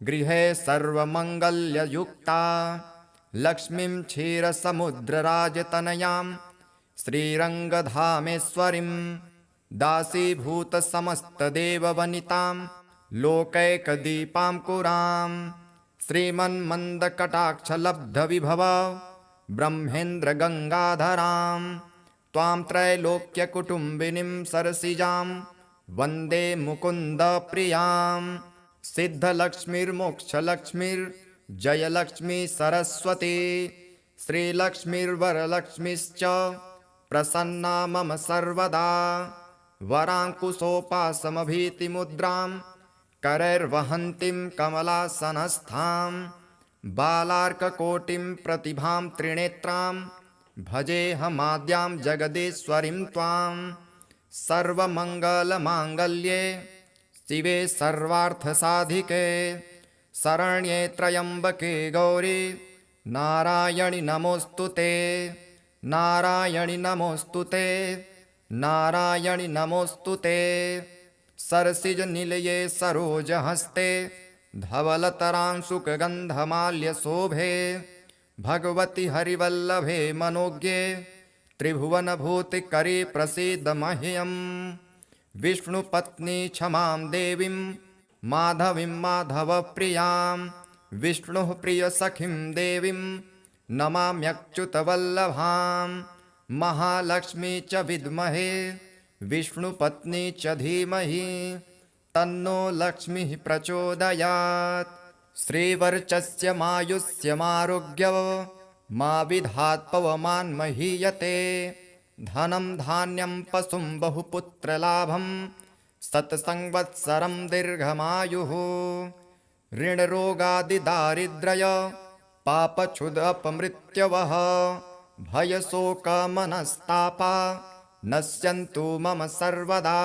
गृहे सर्वमङ्गल्ययुक्ता लक्ष्मीं क्षीरसमुद्रराजतनयां श्रीरङ्गधामेश्वरीं दासीभूतसमस्तदेववनितां लोकैकदीपाङ्कुरां श्रीमन्मन्दकटाक्षलब्धविभव ब्रह्मेन्द्रगङ्गाधरां त्वां त्रैलोक्यकुटुम्बिनीं सरसिजां वन्दे मुकुन्दप्रियां सिद्धलक्ष्मीर्मोक्षलक्ष्मीर्जयलक्ष्मी सरस्वती श्रीलक्ष्मीर्वरलक्ष्मीश्च प्रसन्ना मम सर्वदा वराङ्कुशोपासमभीतिमुद्रां करैर्वहन्तीं कमलासनस्थां बालार्ककोटिं प्रतिभां त्रिनेत्रां भजेऽहमाद्यां जगदीश्वरीं त्वां सर्वमङ्गलमाङ्गल्ये शिवे सर्वार्थसाधिके शरण्ये त्र्यम्बके गौरी नारायणि नमोऽस्तु ते नारायणि नमोऽस्तु ते नारायणि नमोऽस्तु ते सरसिजनिलये सरोजहस्ते धवलतरांशुकगन्धमाल्यशोभे भगवति हरिवल्लभे मनोज्ञे त्रिभुवनभूतिकरे प्रसीद मह्यम् विष्णुपत्नी क्षमां देवीं माधवीं माधवप्रियां विष्णुः प्रियसखीं देवीं नमाम्यच्युतवल्लभां महालक्ष्मी च विद्महे विष्णुपत्नी च धीमहि तन्नो लक्ष्मीः प्रचोदयात् श्रीवर्चस्य मायुष्यमारोग्य मा विधात् पवमान्महीयते धनं धान्यं पशुं बहुपुत्रलाभं शतसंवत्सरं दीर्घमायुः ऋणरोगादिदारिद्र्य पापक्षुदपमृत्यवः भयशोकमनस्तापा नश्यन्तु मम सर्वदा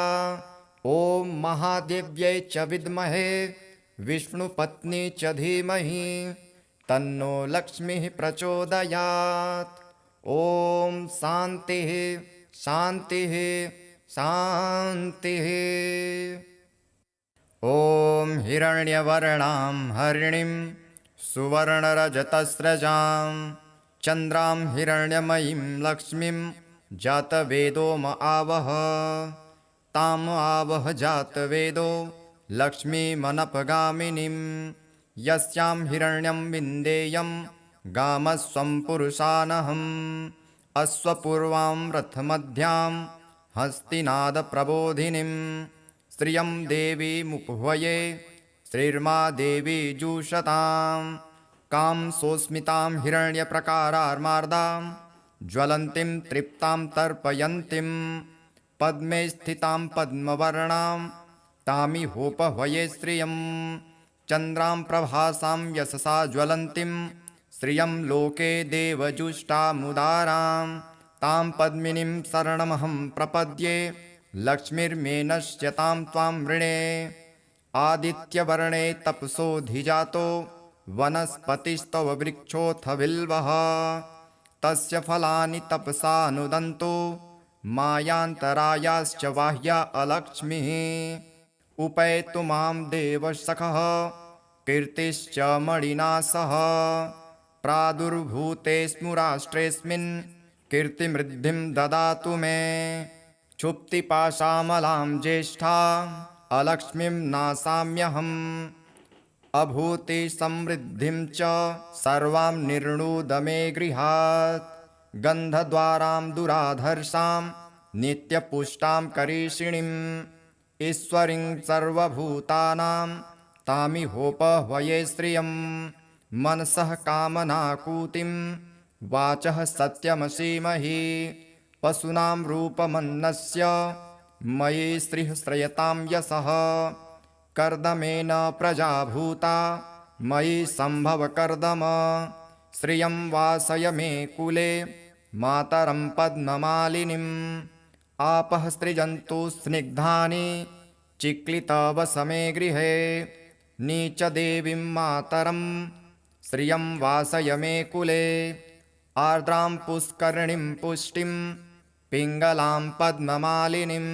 ॐ महादेव्यै च विद्महे विष्णुपत्नी च धीमहि तन्नो लक्ष्मीः प्रचोदयात् ॐ शान्तिः शान्तिः शान्तिः ॐ हिरण्यवर्णां हरिणीं सुवर्णरजतस्रजां चन्द्रां हिरण्यमयीं लक्ष्मीं जातवेदो म आवह ताम् आवह जातवेदो लक्ष्मीमनपगामिनीं यस्यां हिरण्यं विन्देयं गामस्वं पुरुषानहम् अश्वपूर्वां रथमध्यां हस्तिनादप्रबोधिनीं श्रियं देवीमुपह्वये श्रीर्मा देवी जुषतां कां सोऽस्मितां हिरण्यप्रकारार्मार्दां ज्वलन्तीं तृप्तां तर्पयन्तीं पद्मे स्थितां पद्मवर्णां तामिहोपह्वये श्रियं चन्द्रां प्रभासां यशसा ज्वलन्तीं श्रियं लोके देवजुष्टामुदारां तां पद्मिनीं शरणमहं प्रपद्ये लक्ष्मीर्मे नश्यतां त्वां वृणे आदित्यवर्णे तपसोऽधिजातो वनस्पतिस्तव वृक्षोऽथ बिल्वः तस्य फलानि तपसानुदन्तो मायान्तरायाश्च बाह्या अलक्ष्मीः उपैतु मां देवसखः कीर्तिश्च मणिना सह प्रादुर्भूतेऽस्मु राष्ट्रेऽस्मिन् कीर्तिमृद्धिं ददातु मे क्षुप्तिपाशामलां ज्येष्ठा अलक्ष्मीं नाशाम्यहम् अभूतिसमृद्धिं च सर्वां निर्णुद मे गृहात् गन्धद्वारां दुराधर्षां नित्यपुष्टां करीषिणीम् ईश्वरीं सर्वभूतानां तामिहोपह्वये श्रियं मनसः कामनाकूतिं वाचः सत्यमसीमहि पशूनां रूपमन्नस्य मयि श्रीः श्रयतां यशः कर्दमेन प्रजा भूता मयि सम्भव कर्दम श्रियं वासय मे कुले मातरं पद्ममालिनीम् आपः सृजन्तु स्निग्धानि चिक्लितवस मे गृहे नीचदेवीं मातरं श्रियं वासय मे कुले आर्द्रां पुष्करणीं पुष्टिं पिङ्गलां पद्ममालिनीं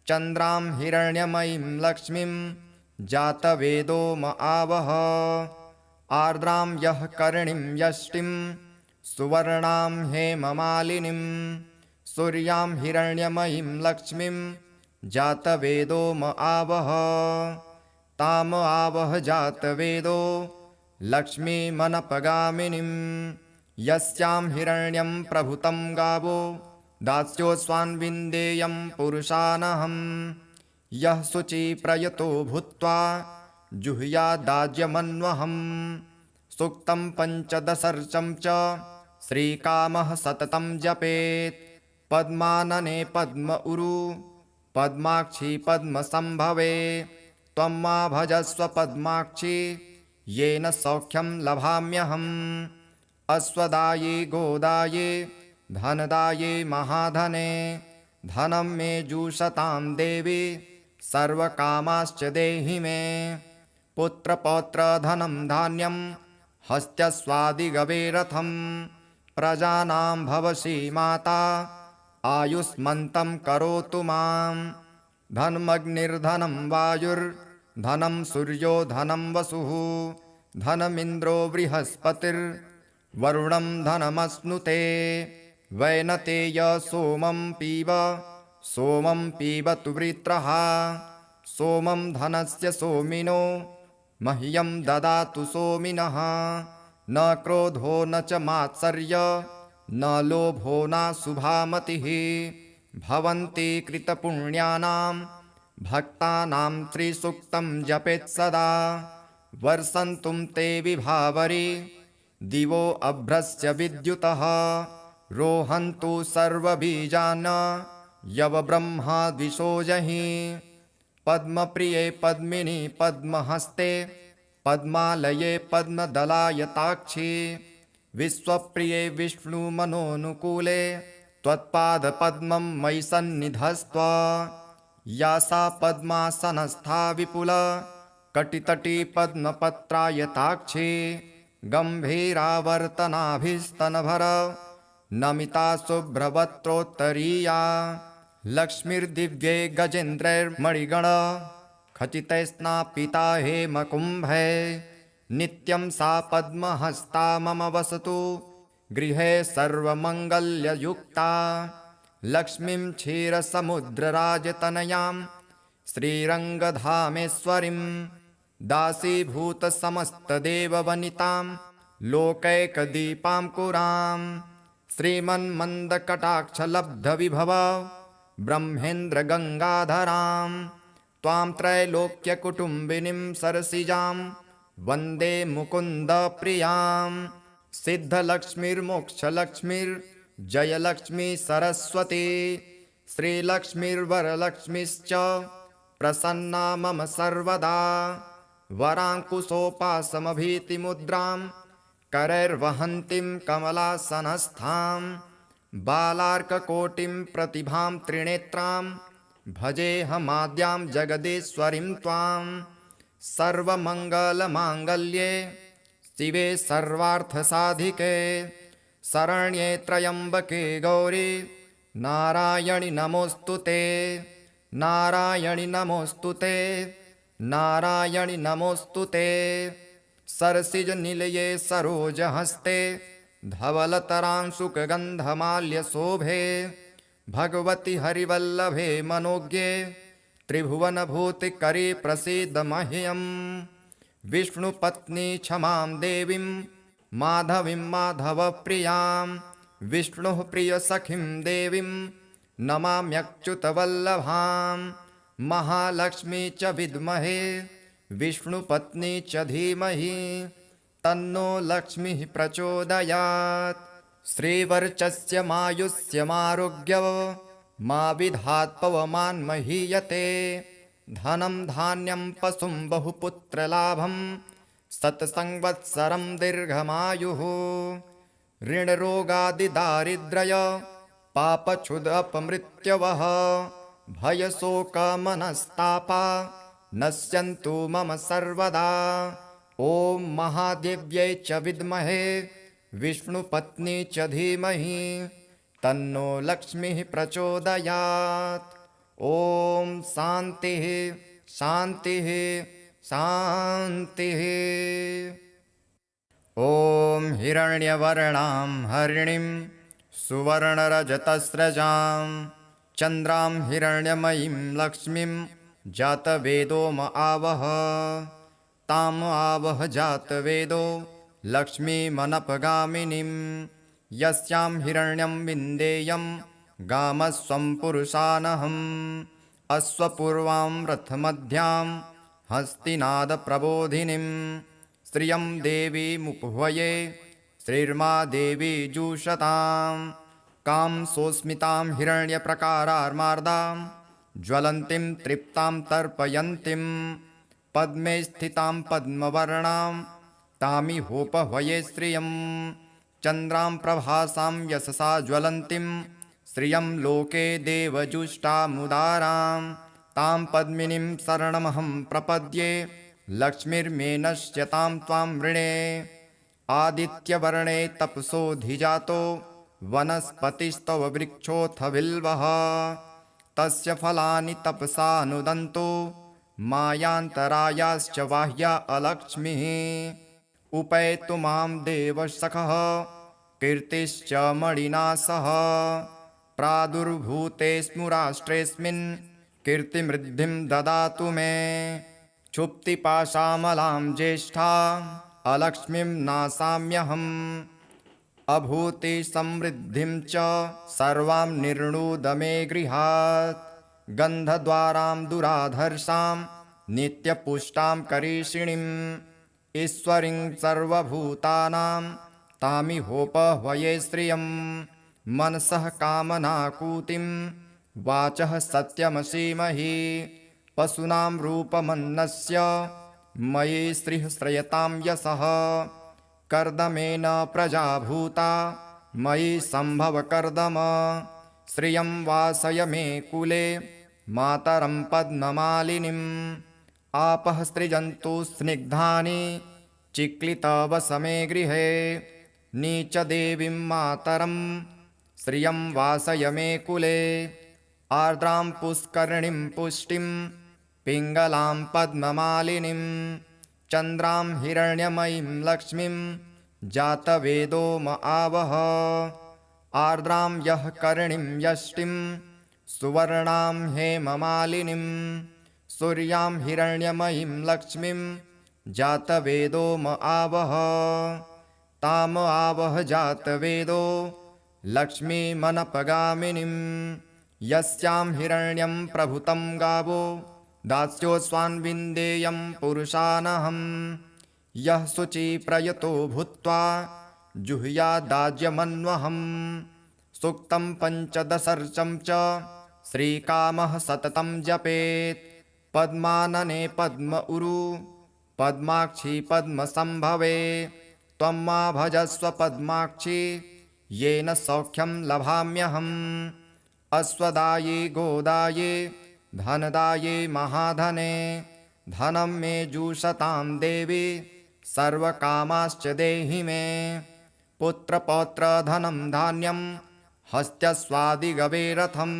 चन्द्रां हिरण्यमयीं लक्ष्मीं जातवेदो म आवह आर्द्रां यः कर्णीं यष्टिं सुवर्णां हेममालिनीं सूर्यां हिरण्यमयीं लक्ष्मीं जातवेदो म आवह ताम आवह जातवेदो लक्ष्मीमनपगामिनीं यस्यां हिरण्यं प्रभुतं गावो दास्योऽस्वान्विन्देयं पुरुषानहं यः शुचिप्रयतो भूत्वा जुह्यादाज्यमन्वहं सूक्तं पञ्चदशर्चं च श्रीकामः सततं जपेत् पद्मानने पद्म उरु पद्माक्षी पद्मसम्भवे त्वं मा भजस्व पद्माक्षी येन सौख्यं लभाम्यहम् अश्वदाये गोदाये धनदाये महाधने धनं मे जुषतां देवी सर्वकामाश्च देहि मे पुत्रपौत्रधनं धान्यं हस्त्यस्वादिगवे रथं प्रजानां भवसि माता आयुष्मन्तं करोतु मां धनमग्निर्धनं वायुर्धनं सूर्यो धनं वसुः धनमिन्द्रो बृहस्पतिर्वरुणं धनमश्नुते वैनतेय सोमं पीबतु वृत्रः सोमं धनस्य सोमिनो मह्यं ददातु सोमिनः न क्रोधो न च मात्सर्य न लोभो न शुभामतिः भवन्ति कृतपुण्यानां भक्तानां त्रिसूक्तं जपेत् सदा वर्षन्तुं ते विभावरी दिवो अभ्रस्य विद्युतः रोहन्तु सर्वबीजान् यवब्रह्मा द्विषोजहि पद्मप्रिये पद्मिनी पद्महस्ते पद्मालये पद्मदलायताक्षी विश्वप्रिये विष्णुमनोनुकूले त्वत्पादपद्मं मयि सन्निधस्त्व या सा पद्मासनस्था विपुल कटितटी पद्मपत्रायताक्षी गम्भीरावर्तनाभिस्तनभर नमिता शुभ्रवक्त्रोत्तरीया लक्ष्मीर्दिव्ये गजेन्द्रैर्मणिगण खचितैस्नापिता हेमकुम्भे नित्यं सा पद्महस्ता मम वसतु गृहे सर्वमङ्गल्ययुक्ता लक्ष्मीं क्षीरसमुद्रराजतनयां श्रीरङ्गधामेश्वरीं दासीभूतसमस्तदेववनितां लोकैकदीपां कुरां श्रीमन्मन्दकटाक्षलब्धविभव ब्रह्मेन्द्रगङ्गाधरां त्वां त्रैलोक्यकुटुम्बिनीं सरसिजां वन्दे मुकुन्दप्रियां सिद्धलक्ष्मीर्मोक्षलक्ष्मीर्जयलक्ष्मी सरस्वती श्रीलक्ष्मीर्वरलक्ष्मीश्च प्रसन्ना मम सर्वदा वराङ्कुशोपासमभीतिमुद्रां करैर्वहन्तीं कमलासनस्थां बालार्ककोटिं प्रतिभां त्रिनेत्रां भजेऽहमाद्यां जगदीश्वरीं त्वां सर्वमङ्गलमाङ्गल्ये शिवे सर्वार्थसाधिके शरण्ये त्र्यम्बके गौरी नारायणि नमोऽस्तु ते नारायणि नमोऽस्तु ते नारायणि नमोऽस्तु ते सरसिजनिलये सरोजहस्ते धवलतरांशुकगन्धमाल्यशोभे भगवति हरिवल्लभे मनोज्ञे त्रिभुवनभूतिकरी प्रसीद मह्यं विष्णुपत्नी क्षमां देवीं माधवीं माधवप्रियां विष्णुः प्रियसखीं देवीं नमाम्यच्युतवल्लभां महालक्ष्मी च विद्महे विष्णुपत्नी च धीमहि तन्नो लक्ष्मीः प्रचोदयात् श्रीवर्चस्यमायुष्यमारोग्य मा विधात् पवमान् महीयते धनं धान्यं पशुं बहुपुत्रलाभं सत्संवत्सरं दीर्घमायुः ऋणरोगादिदारिद्र्य पापक्षुदपमृत्यवः भयशोकमनस्तापा नश्यन्तु मम सर्वदा ॐ महादेव्यै च विद्महे विष्णुपत्नी च धीमहि तन्नो लक्ष्मीः प्रचोदयात् ॐ शान्तिः शान्तिः शान्तिः। ॐ हिरण्यवर्णां हरिणीं सुवर्णरजतस्रजां चन्द्रां हिरण्यमयीं लक्ष्मीं जातवेदो म आवह ताम् आवह जातवेदो लक्ष्मीमनपगामिनीं यस्यां हिरण्यं विन्देयं गामस्वं पुरुषानहम् अश्वपूर्वां रथमध्यां हस्तिनादप्रबोधिनीं श्रियं देवीमुपह्वये श्रीर्मा देवी जुषतां कां सोऽस्मितां हिरण्यप्रकारार्मार्दां ज्वलन्तीं तृप्तां तर्पयन्तीं पद्मे स्थितां पद्मवर्णां तामिहोपह्वये श्रियं चन्द्रां प्रभासां यशसा ज्वलन्तीं श्रियं लोके देवजुष्टामुदारां तां पद्मिनीं शरणमहं प्रपद्ये लक्ष्मीर्मे नश्यतां त्वां वृणे आदित्यवर्णे तपसोऽधिजातो वनस्पतिस्तव वृक्षोऽथ बिल्वः तस्य फलानि तपसानुदन्तो मायान्तरायाश्च बाह्या अलक्ष्मीः उपैतु मां देवसखः कीर्तिश्च मणिना सह प्रादुर्भूतेऽस्मु राष्ट्रेऽस्मिन् कीर्तिमृद्धिं ददातु मे क्षुप्तिपाशामलां ज्येष्ठा अलक्ष्मीं नाशाम्यहम् अभूतिसमृद्धिं च सर्वां निर्णुद मे गृहात् गन्धद्वारां दुराधर्षां नित्यपुष्टां करीषिणीम् ईश्वरीं सर्वभूतानां तामिहोपह्वये श्रियं मनसः कामनाकूतिं वाचः सत्यमसीमहि पशूनां रूपमन्नस्य मयि श्रीः श्रयतां यशः कर्दमेन प्रजाभूता मयि सम्भव कर्दम श्रियं वासय मे कुले मातरं पद्ममालिनीम् आपः सृजन्तु स्निग्धानि चिक्लितवसमे गृहे नीचदेवीं मातरं श्रियं वासय मे कुले आर्द्रां पुष्करिणीं पुष्टिं पिङ्गलां पद्ममालिनीं चन्द्रां हिरण्यमयीं लक्ष्मीं जातवेदो म आवह आर्द्रां यः करिणीं यष्टिं सुवर्णां हेममालिनीं सूर्यां हिरण्यमयीं लक्ष्मीं जातवेदो म आवह ताम आवह जातवेदो लक्ष्मीमनपगामिनीं यस्यां हिरण्यं प्रभुतं गावो दास्योऽस्वान्विन्देयं पुरुषानहम् यः शुचिप्रयतो भूत्वा जुह्यादाज्यमन्वहम् सूक्तं पञ्चदशर्चं च श्रीकामः सततं जपेत् पद्मानने पद्म उरु पद्माक्षी पद्मसम्भवे त्वं मा भजस्व पद्माक्षी येन सौख्यं लभाम्यहम् अश्वदाये गोदाये धनदाये महाधने धनं मे जुषतां देवी सर्वकामाश्च देहि मे पुत्रपौत्रधनं धान्यं हस्त्यस्वादिगवे रथं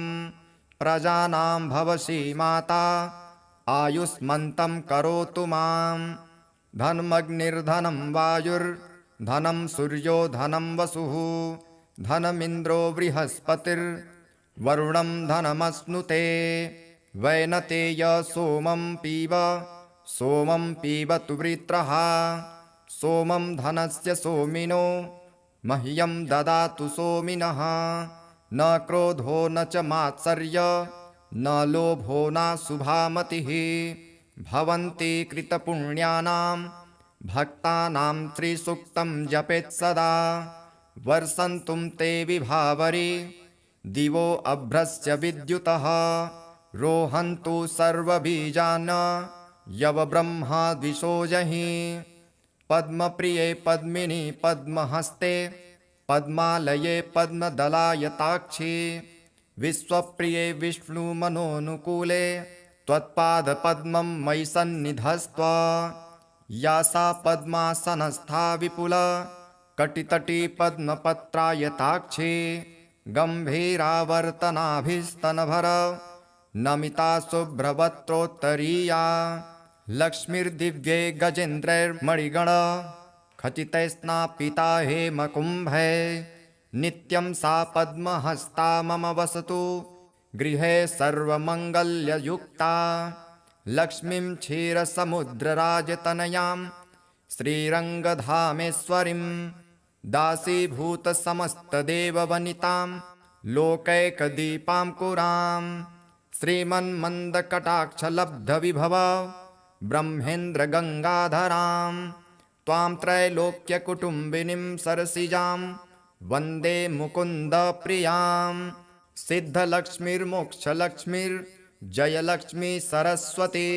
प्रजानां भवसि माता आयुष्मन्तं करोतु मां धनमग्निर्धनं वायुर्धनं सूर्यो धनं वसुः धनमिन्द्रो बृहस्पतिर्वरुणं धनमश्नुते वैनतेय सोमं पीबतु वृत्रः सोमं धनस्य सोमिनो मह्यं ददातु सोमिनः न क्रोधो न च मात्सर्य न लोभो न शुभामतिः भवन्ति कृतपुण्यानां भक्तानां श्रीसूक्तं जपेत् सदा वर्षन्तुं ते विभावरी दिवो अभ्रस्य विद्युतः रोहन्तु सर्वबीजान् यवब्रह्मा द्विषोजहि पद्मप्रिये पद्मिनी पद्महस्ते पद्मालये पद्मदलायताक्षी विश्वप्रिये विष्णुमनोनुकूले त्वत्पादपद्मं मयि सन्निधस्त्व या सा पद्मासनस्था विपुल कटितटी पद्मपत्रायताक्षी गम्भीरावर्तनाभिस्तनभर नमिता शुभ्रवक्त्रोत्तरीया लक्ष्मीर्दिव्ये गजेन्द्रैर्मणिगण खचितैस्नापिता हेमकुम्भे नित्यं सा पद्महस्ता मम वसतु गृहे सर्वमङ्गल्ययुक्ता लक्ष्मीं क्षीरसमुद्रराजतनयां श्रीरङ्गधामेश्वरीं दासीभूतसमस्तदेववनितां लोकैकदीपां कुरां श्रीमन्मन्दकटाक्षलब्धविभव ब्रह्मेन्द्रगङ्गाधरां त्वां त्रैलोक्यकुटुम्बिनीं सरसिजां वन्दे मुकुन्दप्रियां सिद्धलक्ष्मीर्मोक्षलक्ष्मीर्जयलक्ष्मी सरस्वती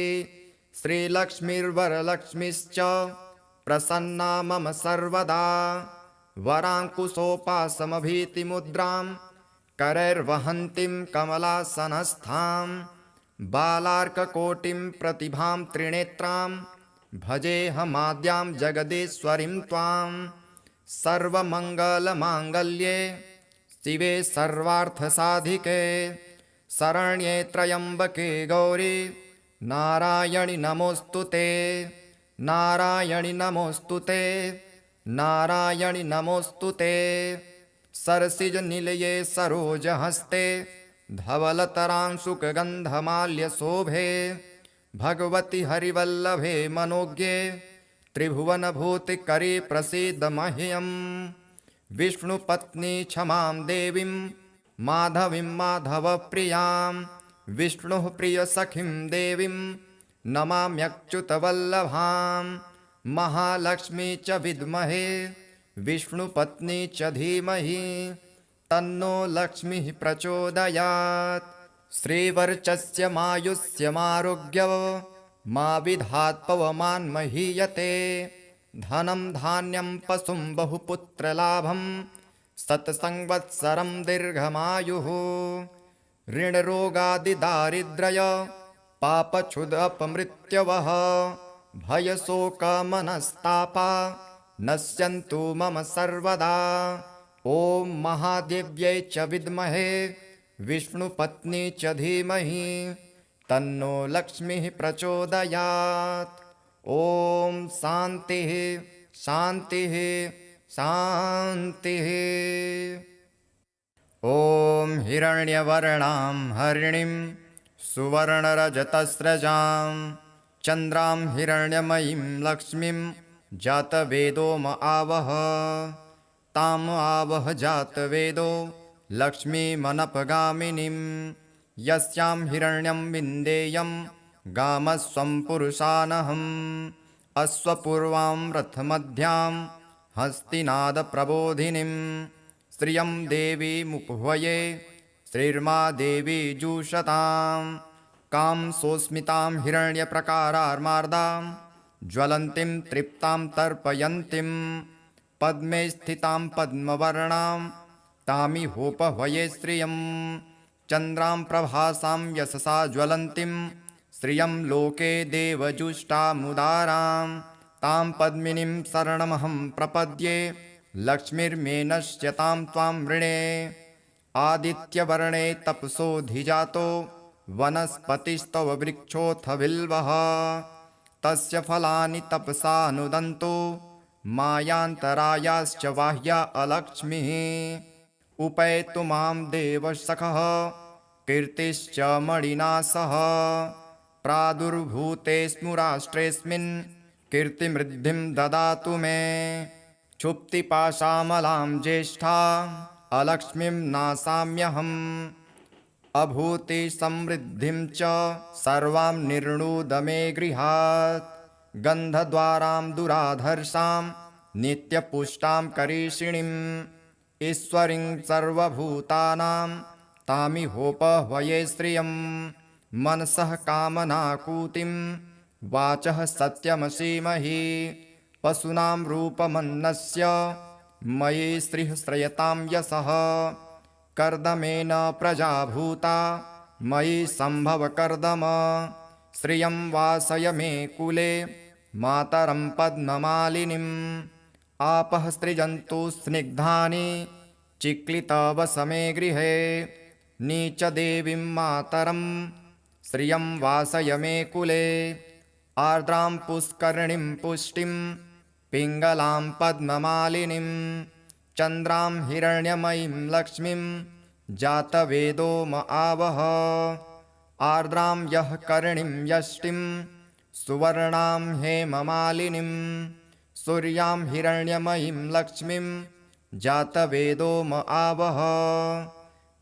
श्रीलक्ष्मीर्वरलक्ष्मीश्च प्रसन्ना मम सर्वदा वराङ्कुशोपासमभीतिमुद्रां करैर्वहन्तीं कमलासनस्थां बालार्ककोटिं प्रतिभां त्रिनेत्रां भजेऽहमाद्यां जगदीश्वरीं त्वां सर्वमङ्गलमाङ्गल्ये शिवे सर्वार्थसाधिके शरण्ये त्र्यम्बके गौरी नारायणि नमोऽस्तु ते नारायणि नमोऽस्तु ते नारायणि नमोऽस्तु ते सरसिजनिलये सरोजहस्ते धवलतरांशुकगन्धमाल्यशोभे भगवति हरिवल्लभे मनोज्ञे त्रिभुवनभूतिकरे प्रसीद मह्यं विष्णुपत्नी क्षमां देवीं माधवीं माधवप्रियां विष्णुः प्रियसखीं देवीं नमाम्यच्युतवल्लभां महालक्ष्मी च विद्महे विष्णुपत्नी च धीमहि तन्नो लक्ष्मीः प्रचोदयात् श्रीवर्चस्यमायुष्यमारोग्य मा विधात् पवमान् महीयते धनं धान्यं पशुं बहुपुत्रलाभं शतसंवत्सरं दीर्घमायुः ऋणरोगादिदारिद्र्य पापक्षुदपमृत्यवः भयशोकमनस्तापा नश्यन्तु मम सर्वदा ॐ महादेव्यै च विद्महे विष्णुपत्नी च धीमहि तन्नो लक्ष्मीः प्रचोदयात् ॐ शान्तिः शान्तिः शान्तिः ॐ हिरण्यवर्णां हरिणीं सुवर्णरजतस्रजां चन्द्रां हिरण्यमयीं लक्ष्मीं जातवेदो म आवह ताम् आवह जातवेदो लक्ष्मीमनपगामिनीं यस्यां हिरण्यं विन्देयं गामस्वं पुरुषानहम् अश्वपूर्वां रथमध्यां हस्तिनादप्रबोधिनीं श्रियं देवीमुपह्वये श्रीर्मा देवी जुषतां कां सोऽस्मितां हिरण्यप्रकारार्मार्दां ज्वलन्तीं तृप्तां तर्पयन्तीं पद्मे स्थितां पद्मवर्णां तामिहोपह्वये श्रियं चन्द्रां प्रभासां यशसा ज्वलन्तीं श्रियं लोके देवजुष्टामुदारां तां पद्मिनीं शरणमहं प्रपद्ये लक्ष्मीर्मे नश्यतां त्वां वृणे आदित्यवर्णे तपसोऽधिजातो वनस्पतिस्तव वृक्षोऽथ बिल्वः तस्य फलानि तपसानुदन्तो मायान्तरायाश्च बाह्या अलक्ष्मीः उपैतु मां देवसखः कीर्तिश्च मणिना सह प्रादुर्भूतेऽस्मु राष्ट्रेऽस्मिन् कीर्तिमृद्धिं ददातु मे क्षुप्तिपाशामलां ज्येष्ठा अलक्ष्मीं नाशाम्यहम् अभूति समृद्धिं च सर्वां निर्णुद मे गृहात् गन्धद्वारां दुराधर्षां नित्यपुष्टां करीषिणीम् ईश्वरीं सर्वभूतानां तामिहोपह्वये श्रियं मनसः कामनाकूतिं वाचः सत्यमसीमहि पशूनां रूपमन्नस्य मयि श्रियः श्रयतां यशः कर्दमेन प्रजाभूता मयि सम्भव कर्दम श्रियं वासय मे कुले मातरं पद्ममालिनीम् आपः सृजन्तु स्निग्धानि चिक्लितवसमे गृहे नीचदेवीं मातरं श्रियं वासय मे कुले आर्द्रां पुष्करिणीं पुष्टिं पिङ्गलां पद्ममालिनीं चन्द्रां हिरण्यमयीं लक्ष्मीं जातवेदो म आवह आर्द्रां यः करिणीं यष्टिं सुवर्णां हेममालिनीं सूर्यां हिरण्यमयीं लक्ष्मीं जातवेदो म आवह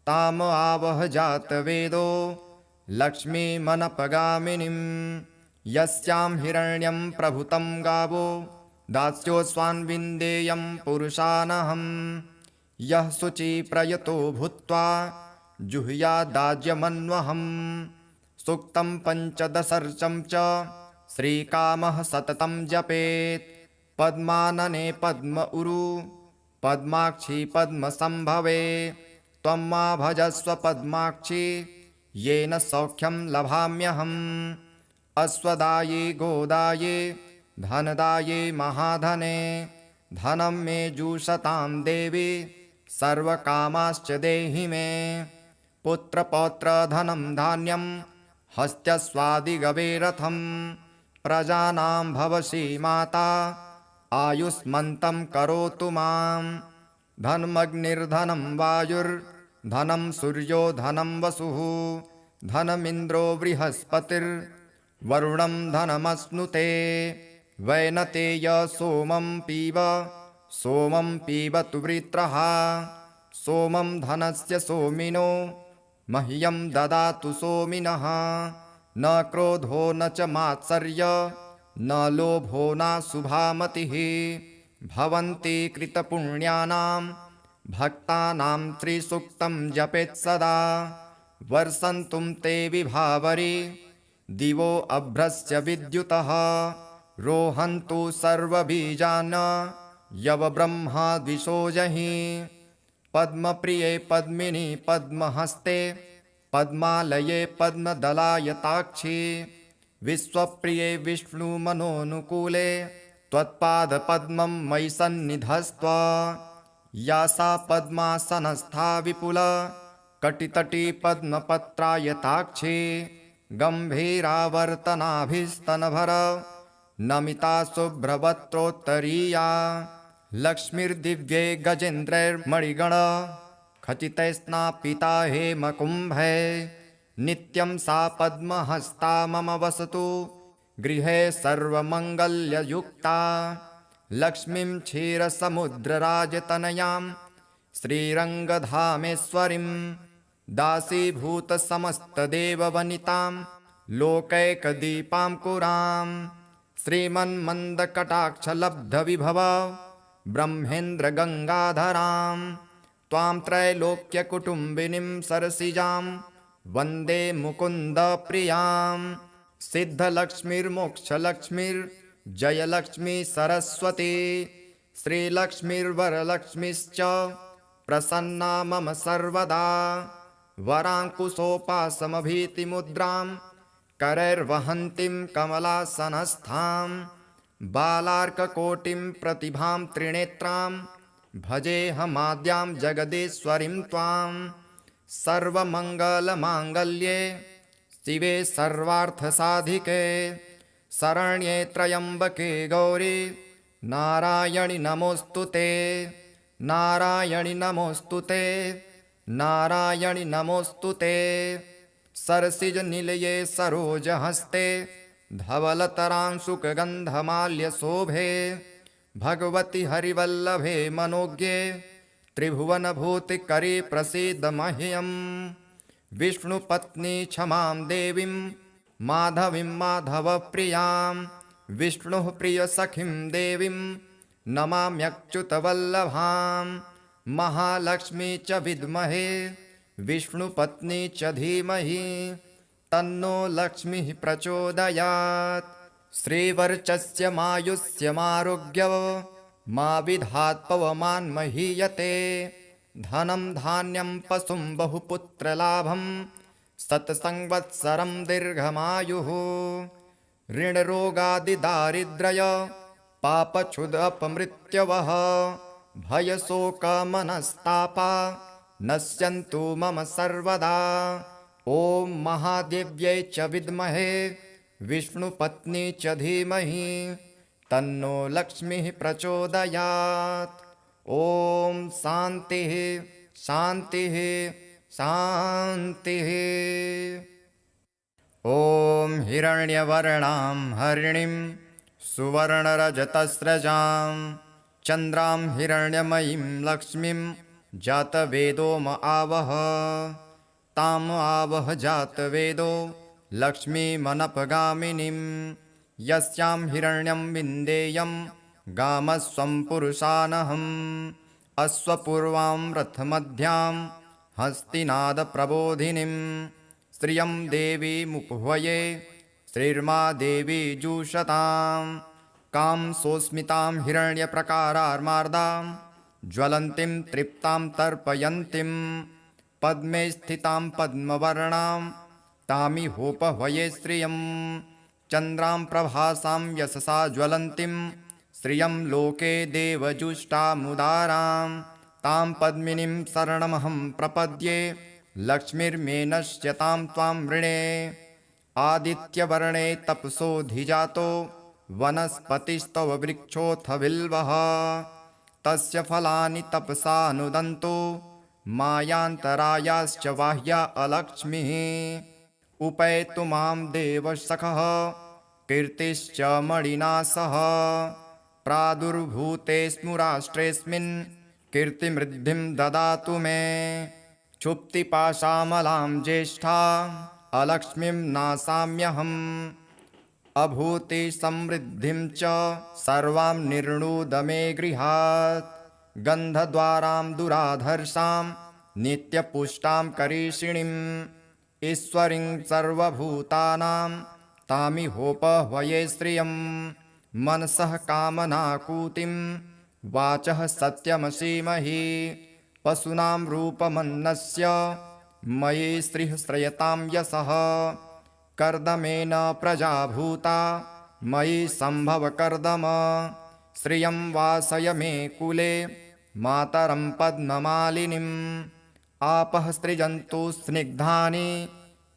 ताम आवह जातवेदो लक्ष्मीमनपगामिनीं यस्यां हिरण्यं प्रभुतं गावो दास्योऽस्वान् विन्देयं पुरुषानहं यः शुचिप्रयतो भूत्वा जुह्यादाज्यमन्वहम् सूक्तं पञ्चदशर्चं च श्रीकामः सततं जपेत् पद्मानने पद्म उरु पद्माक्षी पद्मसम्भवे त्वं मा भजस्व पद्माक्षी येन सौख्यं लभाम्यहम् अश्वदाये गोदाये धनदाये महाधने धनं मे जुषतां देवी सर्वकामाश्च देहि मे पुत्रपौत्रधनं धान्यं हस्त्यस्वादिगवे रथं प्रजानां भवसि माता आयुष्मन्तं करोतु मां धनमग्निर्धनं वायुर्धनं सूर्यो धनं वसुः धनमिन्द्रो बृहस्पतिर्वरुणं धनमश्नुते वैनतेय सोमं पीबतु वृत्रः सोमं धनस्य सोमिनो मह्यं ददातु सोमिनः न क्रोधो न च मात्सर्य न लोभो न शुभामतिः भवन्ति कृतपुण्यानां भक्तानां त्रिसूक्तं जपेत् सदा वर्षन्तुं ते विभावरी दिवो अभ्रस्य विद्युतः रोहन्तु सर्वबीजान् यवब्रह्मा द्विषोजहि पद्मप्रिये पद्मिनी पद्महस्ते पद्मालये पद्मदलायताक्षी विश्वप्रिये विष्णुमनोनुकूले त्वत्पादपद्मं मयि सन्निधस्त्व या सा पद्मासनस्था विपुल कटितटी पद्मपत्रायताक्षी गम्भीरावर्तनाभिस्तनभर नमिता शुभ्रवक्त्रोत्तरीया लक्ष्मीर्दिव्ये गजेन्द्रैर्मणिगण खचितैस्नापिता हेमकुम्भे नित्यं सा पद्महस्ता मम वसतु गृहे सर्वमङ्गल्ययुक्ता लक्ष्मीं क्षीरसमुद्रराजतनयां श्रीरङ्गधामेश्वरीं दासीभूतसमस्तदेववनितां लोकैकदीपाङ्कुरां श्रीमन्मन्दकटाक्षलब्धविभव ब्रह्मेन्द्रगङ्गाधरां त्वां त्रैलोक्यकुटुम्बिनीं सरसिजां वन्दे मुकुन्दप्रियां सिद्धलक्ष्मीर्मोक्षलक्ष्मीर्जयलक्ष्मी सरस्वती श्रीलक्ष्मीर्वरलक्ष्मीश्च प्रसन्ना मम सर्वदा वराङ्कुशोपासमभीतिमुद्रां करैर्वहन्तीं कमलासनस्थां बालार्ककोटिं प्रतिभां त्रिनेत्रां भजेऽहमाद्यां जगदीश्वरीं त्वां सर्वमङ्गलमाङ्गल्ये शिवे सर्वार्थसाधिके शरण्ये त्र्यम्बके गौरी नारायणि नमोऽस्तु ते नारायणि नमोऽस्तु ते नारायणि नमोऽस्तु ते सरसिजनिलये सरोजहस्ते धवलतरांशुकगन्धमाल्यशोभे भगवति हरिवल्लभे मनोज्ञे त्रिभुवनभूतिकरे प्रसीद मह्यम् विष्णुपत्नी क्षमां देवीं माधवीं माधवप्रियां विष्णुः प्रियसखीं देवीं नमाम्यच्युतवल्लभां महालक्ष्मी च विद्महे विष्णुपत्नी च धीमहि तन्नो लक्ष्मीः प्रचोदयात्। श्रीवर्चस्य मायुष्यमारोग्य मा विधात् पवमान् महीयते। धनं धान्यं पशुं बहुपुत्रलाभं सत्संवत्सरं दीर्घमायुः। ऋणरोगादिदारिद्र्य पापक्षुदपमृत्यवः भयशोकमनस्तापा नश्यन्तु मम सर्वदा। ॐ महादेव्यै च विद्महे विष्णुपत्नी च धीमहि तन्नो लक्ष्मीः प्रचोदयात्। ॐ शान्तिः शान्तिः शान्तिः। ॐ हिरण्यवर्णां हरिणीं सुवर्णरजतस्रजां चन्द्रां हिरण्यमयीं लक्ष्मीं जातवेदो म आवह। ताम् आवह जातवेदो लक्ष्मीमनपगामिनीं यस्यां हिरण्यं विन्देयं गामस्वं पुरुषानहम्। अश्वपूर्वां रथमध्यां हस्तिनादप्रबोधिनीं श्रियं देवीमुपह्वये श्रीर्मा देवी जुषतां। कां सोऽस्मितां हिरण्यप्रकारार्मार्दां ज्वलन्तीं तृप्तां तर्पयन्तीं पद्मे स्थितां पद्मवर्णां तामिहोपह्वये श्रियं। चन्द्रां प्रभासां यशसा ज्वलन्तीं श्रियं लोके देवजुष्टामुदारां तां पद्मिनीं शरणमहं प्रपद्ये लक्ष्मीर्मे नश्यतां त्वां वृणे। आदित्यवर्णे तपसोऽधिजातो वनस्पतिस्तव वृक्षोऽथ बिल्वः तस्य फलानि तपसानुदन्तो मायान्तरायाश्च बाह्या अलक्ष्मीः। उपैतु मां देवसखः कीर्तिश्च मणिना सह प्रादुर्भूतेऽस्मु राष्ट्रेऽस्मिन् कीर्तिमृद्धिं ददातु मे। क्षुप्तिपाशामलां ज्येष्ठा अलक्ष्मीं नाशाम्यहम् अभूतिसमृद्धिं च सर्वां निर्णुद मे गृहात्। गन्धद्वारां दुराधर्षां नित्यपुष्टां करीषिणीम् ईश्वरीं सर्वभूतानां तामिहोपह्वये श्रियं। मनसः कामनाकूतिं वाचः सत्यमसीमहि पशूनां रूपमन्नस्य मयि श्रीः श्रयतां यशः। कर्दमेन प्रजा भूता मयि सम्भव कर्दम श्रियं वासय मे कुले मातरं पद्ममालिनीम्। आपः सृजन्तु स्निग्धानि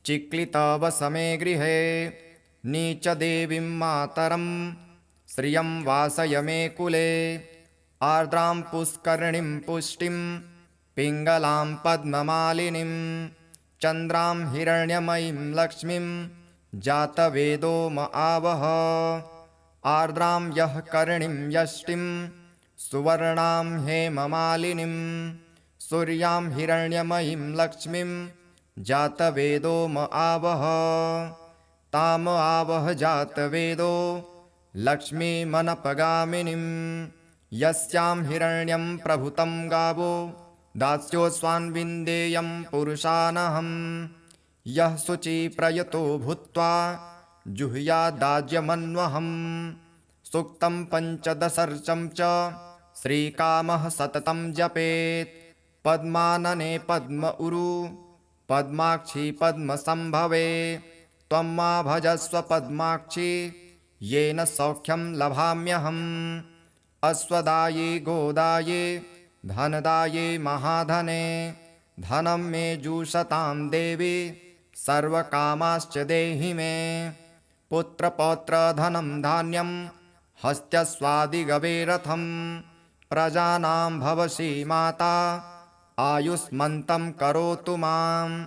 चिक्लितवसमे गृहे नीचदेवीं मातरं श्रियं वासय मे कुले। आर्द्रां पुष्करिणीं पुष्टिं पिङ्गलां पद्ममालिनीं चन्द्रां हिरण्यमयीं लक्ष्मीं जातवेदो म आवह। आर्द्रां यः करिणीं यष्टिं सुवर्णां हेममालिनीं सूर्यां हिरण्यमयीं लक्ष्मीं जातवेदो म आवह। ताम आवह जातवेदो लक्ष्मीमनपगामिनीं यस्यां हिरण्यं प्रभुतं गावो दास्योऽस्वान् विन्देयं पुरुषानहम्। यः शुचिप्रयतो भूत्वा जुह्यादाज्यमन्वहम् सूक्तं पञ्चदशर्चं च श्रीकामः सततं जपेत्। पद्मानने पद्म उरु पद्माक्षी पद्मसम्भवे त्वं मा भजस्व पद्माक्षी येन सौख्यं लभाम्यहम्। अश्वदाये गोदाये धनदाये महाधने धनं मे जुषतां देवी सर्वकामाश्च देहि मे। पुत्रपौत्रधनं धान्यं हस्त्यस्वादिगवे रथं प्रजानां भवसि माता आयुष्मन्तं करोतु मां।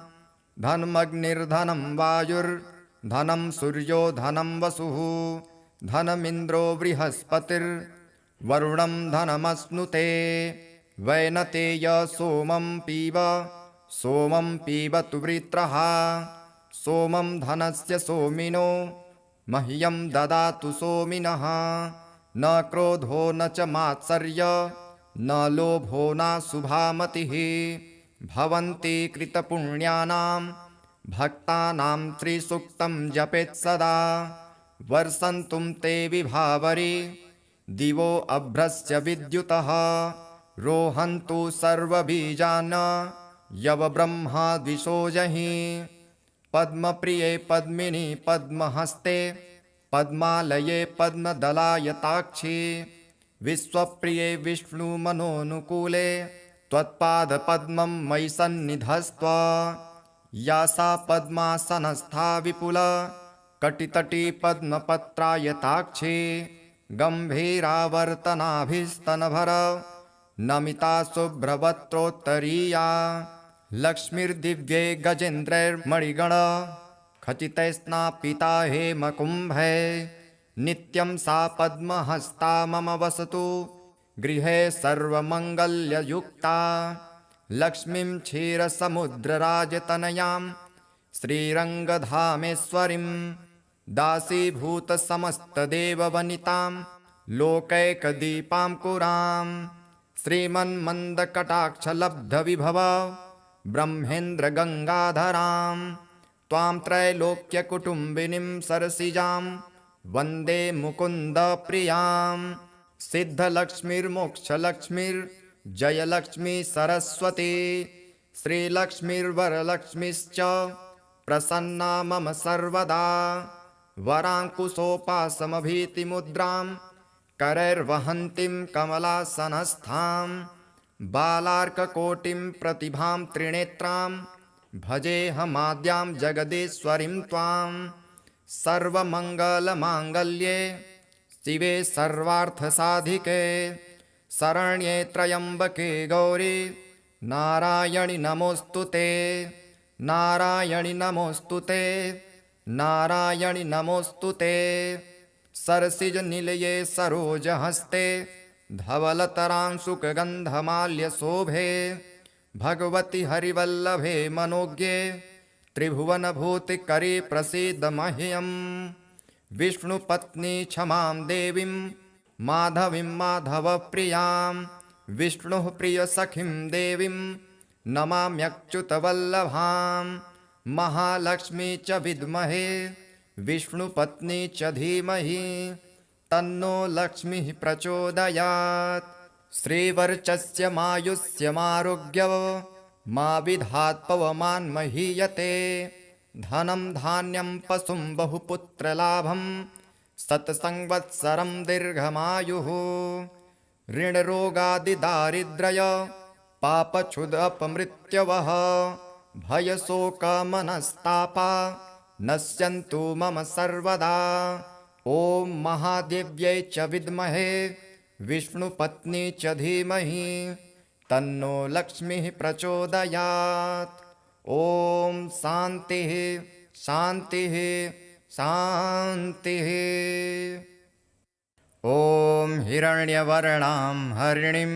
धनमग्निर्धनं वायुर्धनं सूर्यो धनं वसुः धनमिन्द्रो बृहस्पतिर्वरुणं धनमश्नुते। वैनतेय सोमं पीबतु वृत्रः सोमं धनस्य सोमिनो मह्यं ददातु सोमिनः। न क्रोधो न च मात्सर्य न लोभो न शुभामतिः भवन्ति कृतपुण्यानां भक्तानां श्रीसूक्तं जपेत् सदा वर्षन्तुं ते विभावरी दिवो अभ्रस्य विद्युतः रोहन्तु सर्वबीजान् यवब्रह्मा द्विषोजहि पद्मप्रिये पद्मिनी पद्महस्ते पद्मालये पद्मदलायताक्षी विश्वप्रिये विष्णुमनोनुकूले त्वत्पादपद्मं मयि सन्निधस्त्व या सा पद्मासनस्था विपुल कटितटी पद्मपत्रायताक्षी गम्भीरावर्तनाभिस्तनभर नमिता शुभ्रवक्त्रोत्तरीया लक्ष्मीर्दिव्ये गजेन्द्रैर्मणिगण खचितैस्नापिता हेमकुम्भे नित्यं सा पद्महस्ता मम वसतु गृहे सर्वमङ्गल्ययुक्ता लक्ष्मीं क्षीरसमुद्रराजतनयां श्रीरङ्गधामेश्वरीं दासीभूतसमस्तदेववनितां लोकैकदीपां कुरां श्रीमन्मन्दकटाक्षलब्धविभव ब्रह्मेन्द्रगङ्गाधरां त्वां त्रैलोक्यकुटुम्बिनीं सरसिजां वन्दे मुकुन्दप्रियां सिद्धलक्ष्मीर्मोक्षलक्ष्मीर्जयलक्ष्मी सरस्वती श्रीलक्ष्मीर्वरलक्ष्मीश्च प्रसन्ना मम सर्वदा वराङ्कुशोपासमभीतिमुद्रां करैर्वहन्तीं कमलासनस्थां बालार्ककोटिं प्रतिभां त्रिनेत्रां भजेऽहमाद्यां जगदीश्वरीं त्वां सर्वमङ्गलमाङ्गल्ये शिवे सर्वार्थसाधिके शरण्ये त्र्यम्बके गौरी नारायणि नमोऽस्तु ते नारायणि नमोऽस्तु ते नारायणि नमोऽस्तु ते सरसिजनिलये सरोजहस्ते धवलतरांशुकगन्धमाल्यशोभे भगवति हरिवल्लभे मनोज्ञे त्रिभुवनभूतिकरी प्रसीद मह्यम् विष्णुपत्नी क्षमां देवीं माधवीं माधवप्रियां विष्णुः प्रियसखीं देवीं नमाम्यच्युतवल्लभां महालक्ष्मी च विद्महे विष्णुपत्नी च धीमहि तन्नो लक्ष्मीः प्रचोदयात् श्रीवर्चस्य मायुष्यमारोग्य मा विधात् पवमान् महीयते धनं धान्यं पशुं बहुपुत्रलाभं शतसंवत्सरं दीर्घमायुः ऋणरोगादिदारिद्र्य पापक्षुदपमृत्यवः भयशोकमनस्तापा नश्यन्तु मम सर्वदा ॐ महादेव्यै च विद्महे विष्णुपत्नी च धीमहि तन्नो लक्ष्मीः प्रचोदयात् ॐ शान्तिः शान्तिः शान्तिः ॐ हिरण्यवर्णां हरिणीं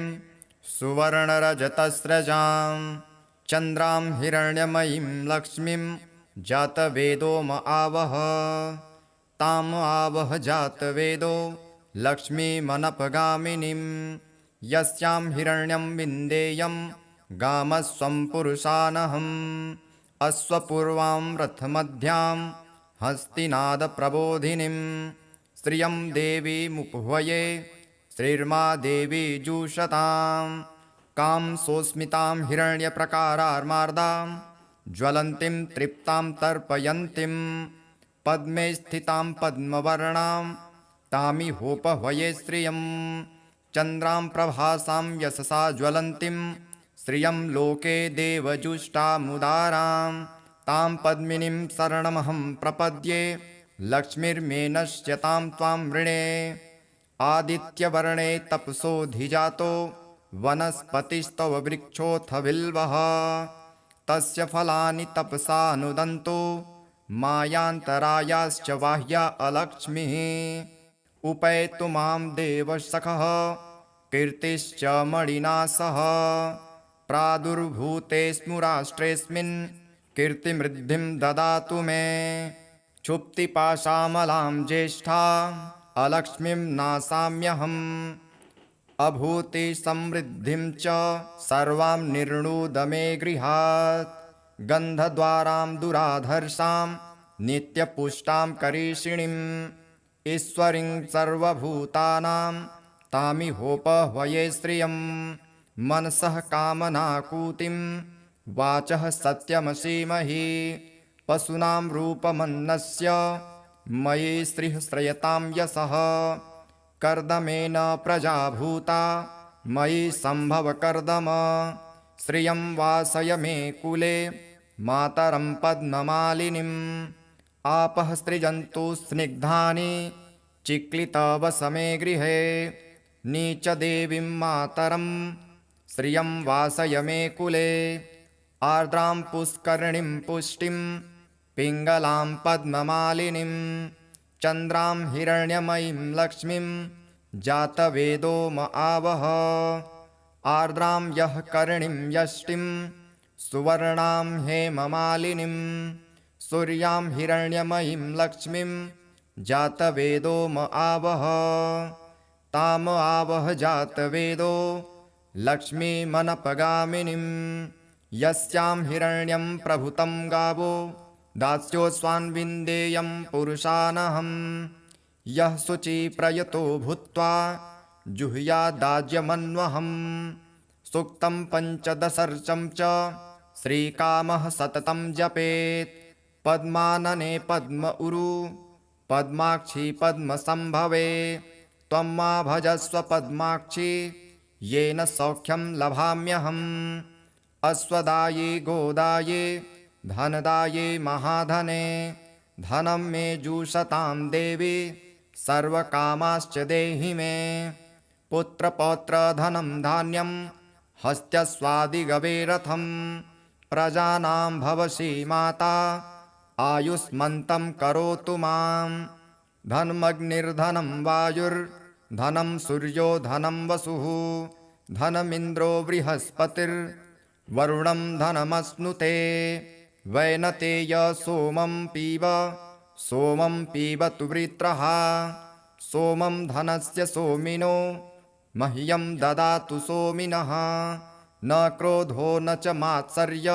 सुवर्णरजतस्रजां चन्द्रां हिरण्यमयीं लक्ष्मीं जातवेदो म आवह ताम् आवह जातवेदो लक्ष्मीमनपगामिनीं यस्यां हिरण्यं विन्देयं गामस्वं पुरुषानहम् अश्वपूर्वां रथमध्यां हस्तिनादप्रबोधिनीं श्रियं देवीमुपह्वये श्रीर्मा देवी जुषतां कां सोऽस्मितां हिरण्यप्रकारार्मार्दां ज्वलन्तीं तृप्तां तर्पयन्तीं पद्मे स्थितां पद्मवर्णां तामिहोपह्वये श्रियं चन्द्रां प्रभासां यशसा ज्वलन्तीं श्रियं लोके देवजुष्टामुदारां तां पद्मिनीं शरणमहं प्रपद्ये लक्ष्मीर्मे नश्यतां त्वां वृणे आदित्यवर्णे तपसोऽधिजातो वनस्पतिस्तव वृक्षोऽथ बिल्वः तस्य फलानि तपसानुदन्तो मायान्तरायाश्च बाह्या अलक्ष्मीः उपैतु मां देवसखः कीर्तिश्च मणिना सह प्रादुर्भूतेऽस्मु राष्ट्रेऽस्मिन् कीर्तिमृद्धिं ददातु मे क्षुप्तिपाशामलां ज्येष्ठा अलक्ष्मीं नाशाम्यहम् अभूति समृद्धिं च सर्वां निर्णुद मे गृहात् गन्धद्वारां दुराधर्षां नित्यपुष्टां करीषिणीम् ईश्वरीं सर्वभूतानां तामिहोपह्वये श्रियं मनसः कामनाकूतिं वाचः सत्यमसीमहि पशूनां रूपमन्नस्य मयि श्रीः श्रयतां यशः कर्दमेन प्रजाभूता मयि सम्भव कर्दम श्रियं वासय मे कुले मातरं पद्ममालिनीम् आपः सृजन्तु स्निग्धानि चिक्लितवसमे गृहे नीचदेवीं मातरं श्रियं वासय मे कुले आर्द्रां पुष्करिणीं पुष्टिं पिङ्गलां पद्ममालिनीं चन्द्रां हिरण्यमयीं लक्ष्मीं जातवेदो म आवह आर्द्रां यः करिणीं यष्टिं सुवर्णां हेममालिनीं सूर्यां हिरण्यमयीं लक्ष्मीं जातवेदो म आवह ताम आवह जातवेदो लक्ष्मीमनपगामिनीं यस्यां हिरण्यं प्रभुतं गावो दास्योऽस्वान्विन्देयं पुरुषानहं यः शुचिप्रयतो भूत्वा जुह्यादाज्यमन्वहम् सूक्तं पञ्चदशर्चं च श्रीकामः सततं जपेत् पद्मानने पद्म उरु पद्माक्षी पद्मसम्भवे त्वं मा भजस्व पद्माक्षी येन सौख्यं लभाम्यहम् अश्वदाये गोदाये धनदाये महाधने धनं मे जुषतां देवी सर्वकामाश्च देहि मे पुत्रपौत्रधनं धान्यं हस्त्यस्वादिगवे रथं प्रजानां भवसि माता आयुष्मन्तं करोतु मां धनमग्निर्धनं वायुर्धनं सूर्यो धनं वसुः धनमिन्द्रो बृहस्पतिर्वरुणं धनमश्नुते वैनतेय सोमं पीबतु वृत्रः सोमं धनस्य सोमिनो मह्यं ददातु सोमिनः न क्रोधो न च मात्सर्य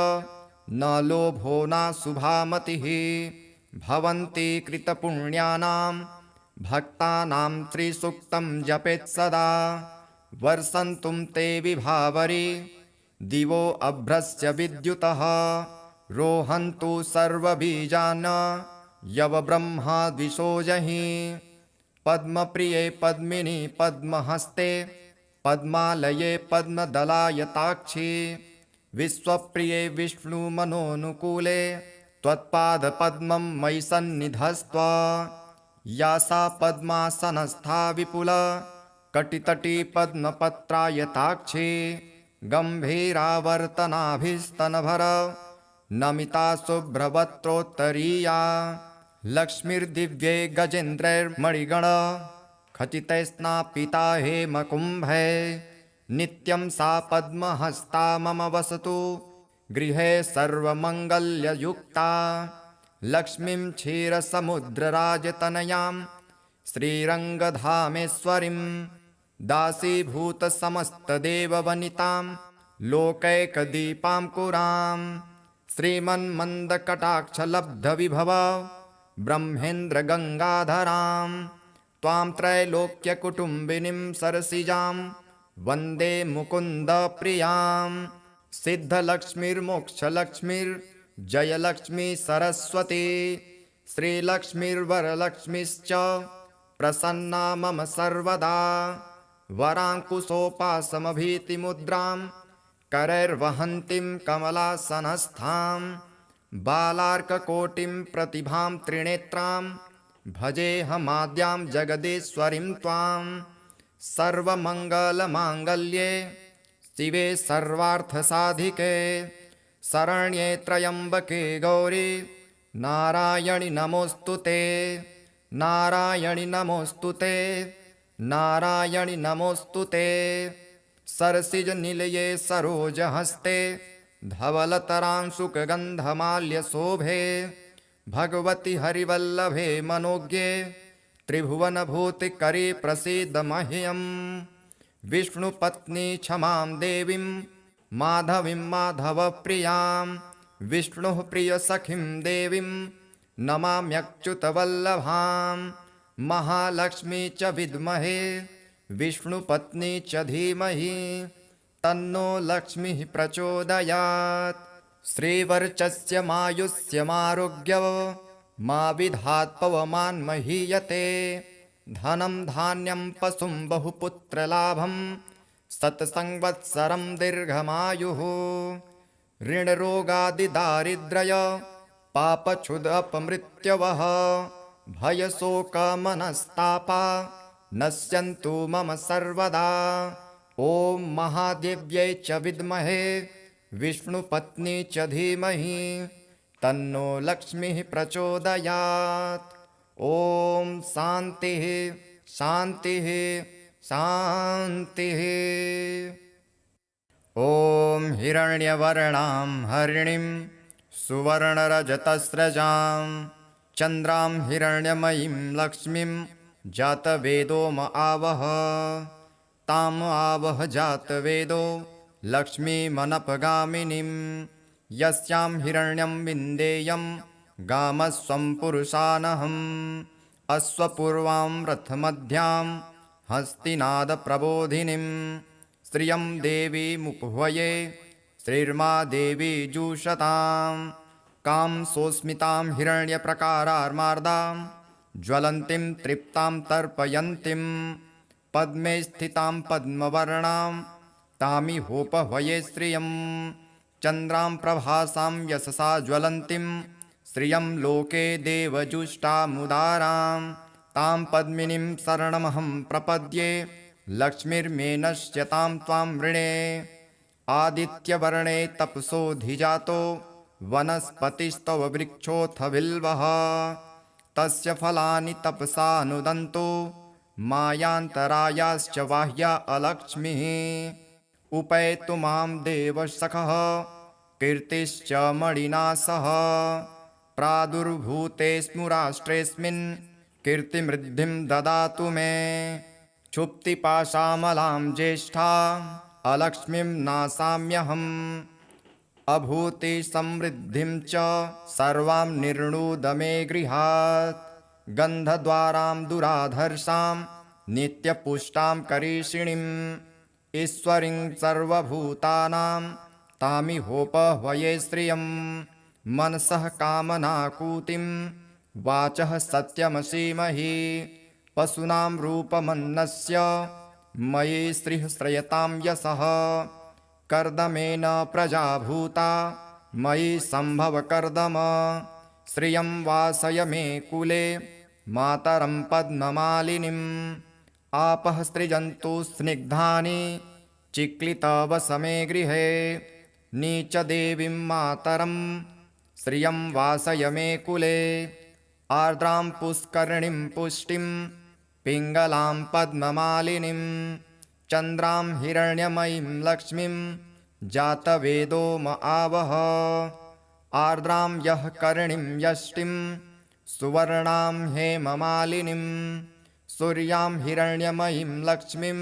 न लोभो न शुभामतिः भवन्ति कृतपुण्यानां भक्तानां श्रीसूक्तं जपेत् सदा वर्षन्तुं ते विभावरी दिवो अभ्रस्य विद्युतः रोहन्तु सर्वबीजान् यवब्रह्मा द्विषोजहि पद्मप्रिये पद्मिनी पद्महस्ते पद्मालये पद्मदलायताक्षी विश्वप्रिये विष्णुमनोनुकूले त्वत्पादपद्मं मयि सन्निधस्त्व या सा पद्मासनस्था विपुल कटितटी पद्मपत्रायताक्षी गम्भीरावर्तनाभिस्तनभर नमिता शुभ्रवक्त्रोत्तरीया लक्ष्मीर्दिव्ये गजेन्द्रैर्मणिगण खचितैस्नापिता हेमकुम्भे नित्यं सा पद्महस्ता मम वसतु गृहे सर्वमङ्गल्ययुक्ता लक्ष्मीं क्षीरसमुद्रराजतनयां श्रीरङ्गधामेश्वरीं दासीभूतसमस्तदेववनितां लोकैकदीपां कुरां श्रीमन्मन्दकटाक्षलब्धविभव ब्रह्मेन्द्रगङ्गाधरां त्वां त्रैलोक्यकुटुम्बिनीं सरसिजां वन्दे मुकुन्दप्रियां सिद्धलक्ष्मीर्मोक्षलक्ष्मीर्जयलक्ष्मी सरस्वती श्रीलक्ष्मीर्वरलक्ष्मीश्च प्रसन्ना मम सर्वदा वराङ्कुशोपासमभीतिमुद्रां करैर्वहन्तीं कमलासनस्थां बालार्ककोटिं प्रतिभां त्रिनेत्रां भजेऽहमाद्यां जगदीश्वरीं त्वां सर्वमङ्गलमाङ्गल्ये शिवे सर्वार्थसाधिके शरण्ये त्र्यम्बके गौरी नारायणि नमोऽस्तु ते नारायणि नमोऽस्तु ते नारायणि नमोऽस्तु ते सरसिजनिलये सरोजहस्ते धवलतरांशुकगन्धमाल्यशोभे भगवति हरिवल्लभे मनोज्ञे त्रिभुवनभूतिकरे प्रसीद मह्यं विष्णुपत्नी क्षमां देवीं माधवीं माधवप्रियां विष्णुः प्रियसखीं देवीं नमाम्यच्युतवल्लभां महालक्ष्मी च विद्महे विष्णुपत्नी च धीमहि तन्नो लक्ष्मीः प्रचोदयात्। श्रीवर्चस्य मायुष्यमारोग्य मा विधात् पवमान् महीयते धनं धान्यं पशुं बहुपुत्रलाभं शतसंवत्सरं दीर्घमायुः ऋणरोगादिदारिद्र्य पापक्षुदपमृत्यवः भयशोकमनस्तापा नश्यन्तु मम सर्वदा। ॐ महादेव्यै च विद्महे विष्णुपत्नी च धीमहि तन्नो लक्ष्मीः प्रचोदयात्। ॐ शान्तिः शान्तिः शान्तिः। ॐ हिरण्यवर्णां हरिणीं सुवर्णरजतस्रजां चन्द्रां हिरण्यमयीं लक्ष्मीं जातवेदो म आवह ताम् आवह जातवेदो लक्ष्मीमनपगामिनीं यस्यां हिरण्यं विन्देयं गामस्वं पुरुषानहम् अश्वपूर्वां रथमध्यां हस्तिनादप्रबोधिनीं श्रियं देवीमुपह्वये श्रीर्मा देवी जुषतां कां सोऽस्मितां हिरण्यप्रकारार्मार्दां ज्वलन्तीं तृप्तां तर्पयन्तीं पद्मे स्थितां पद्मवर्णां तामिहोपह्वये श्रियं चन्द्रां प्रभासां यशसा ज्वलन्तीं श्रियं लोके देवजुष्टामुदारां तां पद्मिनीं शरणमहं प्रपद्ये लक्ष्मीर्मे नश्यतां त्वां वृणे। आदित्यवर्णे तपसोऽधिजातो वनस्पतिस्तव वृक्षोऽथ बिल्वः तस्य फलानि तपसानुदन्तो मायान्तरायाश्च बाह्या अलक्ष्मीः उपैतु मां देवसखः कीर्तिश्च मणिना सह प्रादुर्भूतेऽस्मु राष्ट्रेऽस्मिन् कीर्तिमृद्धिं ददातु मे क्षुप्तिपाशामलां ज्येष्ठा अलक्ष्मीं नाशाम्यहम् अभूति समृद्धिं च सर्वां निर्णुद मे गृहात् गन्धद्वारां दुराधर्षां नित्यपुष्टां करीषिणीम् ईश्वरीं सर्वभूतानां तामिहोपह्वये श्रियं मनसः कामनाकूतिं वाचः सत्यमसीमहि पशूनां रूपमन्नस्य मयि श्रीः श्रयतां यशः कर्दमेन प्रजाभूता मयि सम्भव कर्दम श्रियं वासय मे कुले मातरं पद्ममालिनीम् आपः सृजन्तु स्निग्धानि चिक्लितवसमे गृहे नीचदेवीं मातरं श्रियं वासय मे कुले आर्द्रां पुष्करिणीं पुष्टिं पिङ्गलां पद्ममालिनीं चन्द्रां हिरण्यमयीं लक्ष्मीं जातवेदो म आवह आर्द्रां यः करिणीं यष्टिं सुवर्णां हेममालिनीं सूर्यां हिरण्यमयीं लक्ष्मीं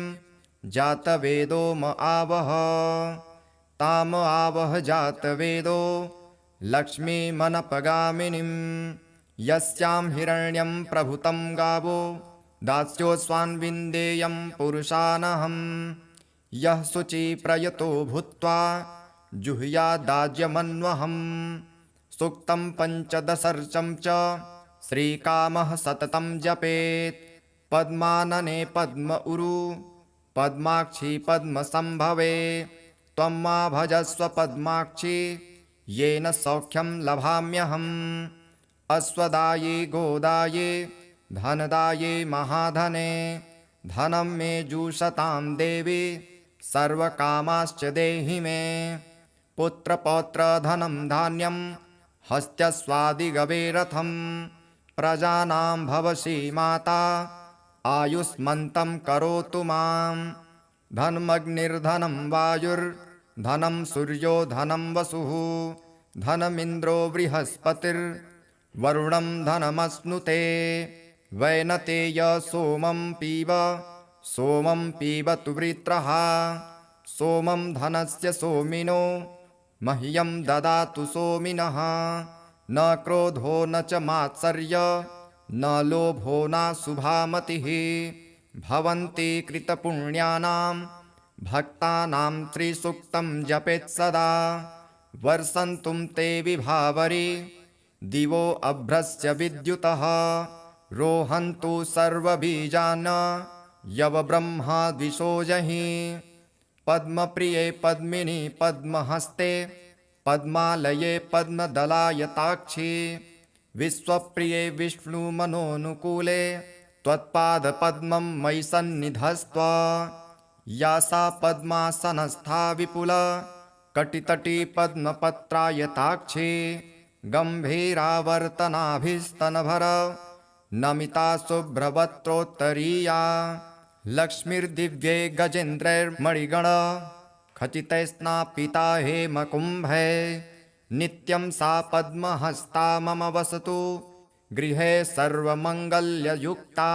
जातवेदो म आवह ताम आवह जातवेदो लक्ष्मीमनपगामिनीं यस्यां हिरण्यं प्रभुतं गावो दास्योऽस्वान् विन्देयं पुरुषानहम् यः शुचिप्रयतो भूत्वा जुह्यादाज्यमन्वहम् सूक्तं पञ्चदशर्चं च श्रीकामः सततं जपेत् पद्मानने पद्म उरु पद्माक्षी पद्मसम्भवे त्वं मा भजस्व पद्माक्षी येन सौख्यं लभाम्यहम् अश्वदाये गोदाये धनदाये महाधने धनं मे जुषतां देवी सर्वकामाश्च देहि मे पुत्रपौत्रधनं धान्यं हस्त्यस्वादिगवे रथं प्रजानां भवसि माता आयुष्मन्तं करोतु मां धनमग्निर्धनं वायुर्धनं सूर्यो धनं वसुः धनमिन्द्रो बृहस्पतिर्वरुणं धनमश्नुते वैनतेय सोमं पीब सोमं पीबतु वृत्रः सोमं धनस्य सोमिनो मह्यं ददातु सोमिनः न क्रोधो न च मात्सर्य न लोभो नाशुभामतिः भवन्ति कृतपुण्यानां भक्तानां त्रिसूक्तं जपेत् सदा वर्षन्तुं ते विभावरी दिवो अभ्रस्य विद्युतः रोहन्तु सर्वबीजान् यवब्रह्मा द्विषोजहि पद्मप्रिये पद्मिनी पद्महस्ते पद्मालये पद्मदलायताक्षी विश्वप्रिये विष्णुमनोनुकूले त्वत्पादपद्मं मयि सन्निधस्त्व या सा पद्मासनस्था विपुल कटितटी पद्मपत्रायताक्षी गम्भीरावर्तनाभिस्तनभर नमिता शुभ्रवक्त्रोत्तरीया लक्ष्मीर्दिव्ये गजेन्द्रैर्मणिगण खचितैस्नापिता हेमकुम्भे नित्यं सा पद्महस्ता मम वसतु गृहे सर्वमङ्गल्ययुक्ता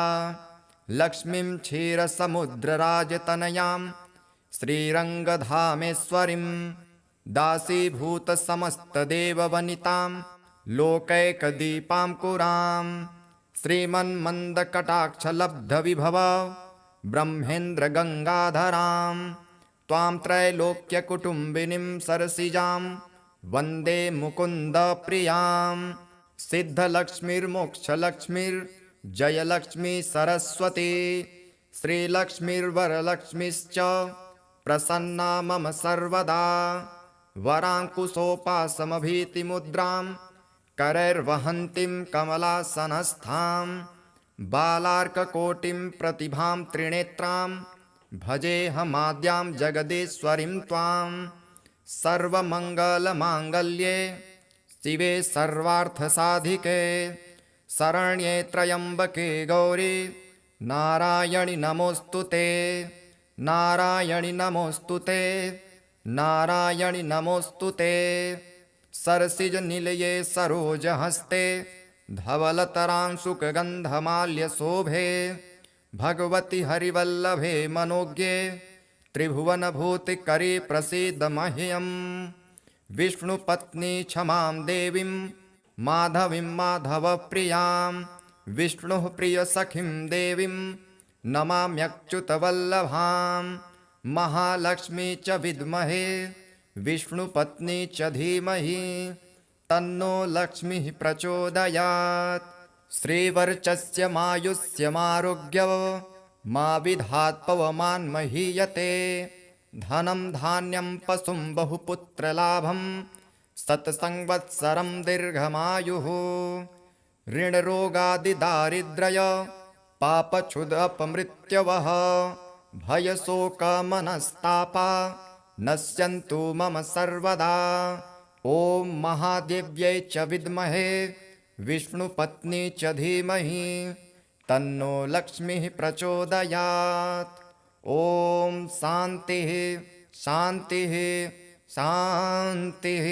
लक्ष्मीं क्षीरसमुद्रराजतनयां श्रीरङ्गधामेश्वरीं दासीभूतसमस्तदेववनितां लोकैकदीपाङ्कुरां श्रीमन्मन्दकटाक्षलब्धविभव ब्रह्मेन्द्रगङ्गाधरां त्वां त्रैलोक्यकुटुम्बिनीं सरसिजां वन्दे मुकुन्दप्रियां सिद्धलक्ष्मीर्मोक्षलक्ष्मीर्जयलक्ष्मी सरस्वती श्रीलक्ष्मीर्वरलक्ष्मीश्च प्रसन्ना मम सर्वदा वराङ्कुशोपासमभीतिमुद्रां करैर्वहन्तीं कमलासनस्थां बालार्ककोटिं प्रतिभां त्रिनेत्रां भजेऽहमाद्यां जगदीश्वरीं त्वां सर्वमङ्गलमाङ्गल्ये शिवे सर्वार्थसाधिके शरण्ये त्र्यम्बके गौरी नारायणि नमोऽस्तु ते नारायणि नमोऽस्तु ते नारायणि नमोऽस्तु ते सरसिजनिलये सरोजहस्ते धवलतरांशुकगन्धमाल्यशोभे भगवति हरिवल्लभे मनोज्ञे त्रिभुवनभूतिकरी प्रसीद मह्यम् विष्णुपत्नी क्षमां देवीं माधवीं माधवप्रियां विष्णुः प्रियसखीं देवीं नमाम्यच्युतवल्लभां महालक्ष्मी च विद्महे विष्णुपत्नी च धीमहि तन्नो लक्ष्मीः प्रचोदयात् श्रीवर्चस्य मायुष्यमारोग्य मा विधात् पवमान्महीयते धनं धान्यं पशुं बहुपुत्रलाभं शतसंवत्सरं दीर्घमायुः ऋणरोगादिदारिद्र्य पापक्षुदपमृत्यवः भयशोकमनस्तापा नश्यन्तु मम सर्वदा ॐ महादेव्यै च विद्महे विष्णुपत्नी च धीमहि तन्नो लक्ष्मीः प्रचोदयात् ॐ शान्तिः शान्तिः शान्तिः।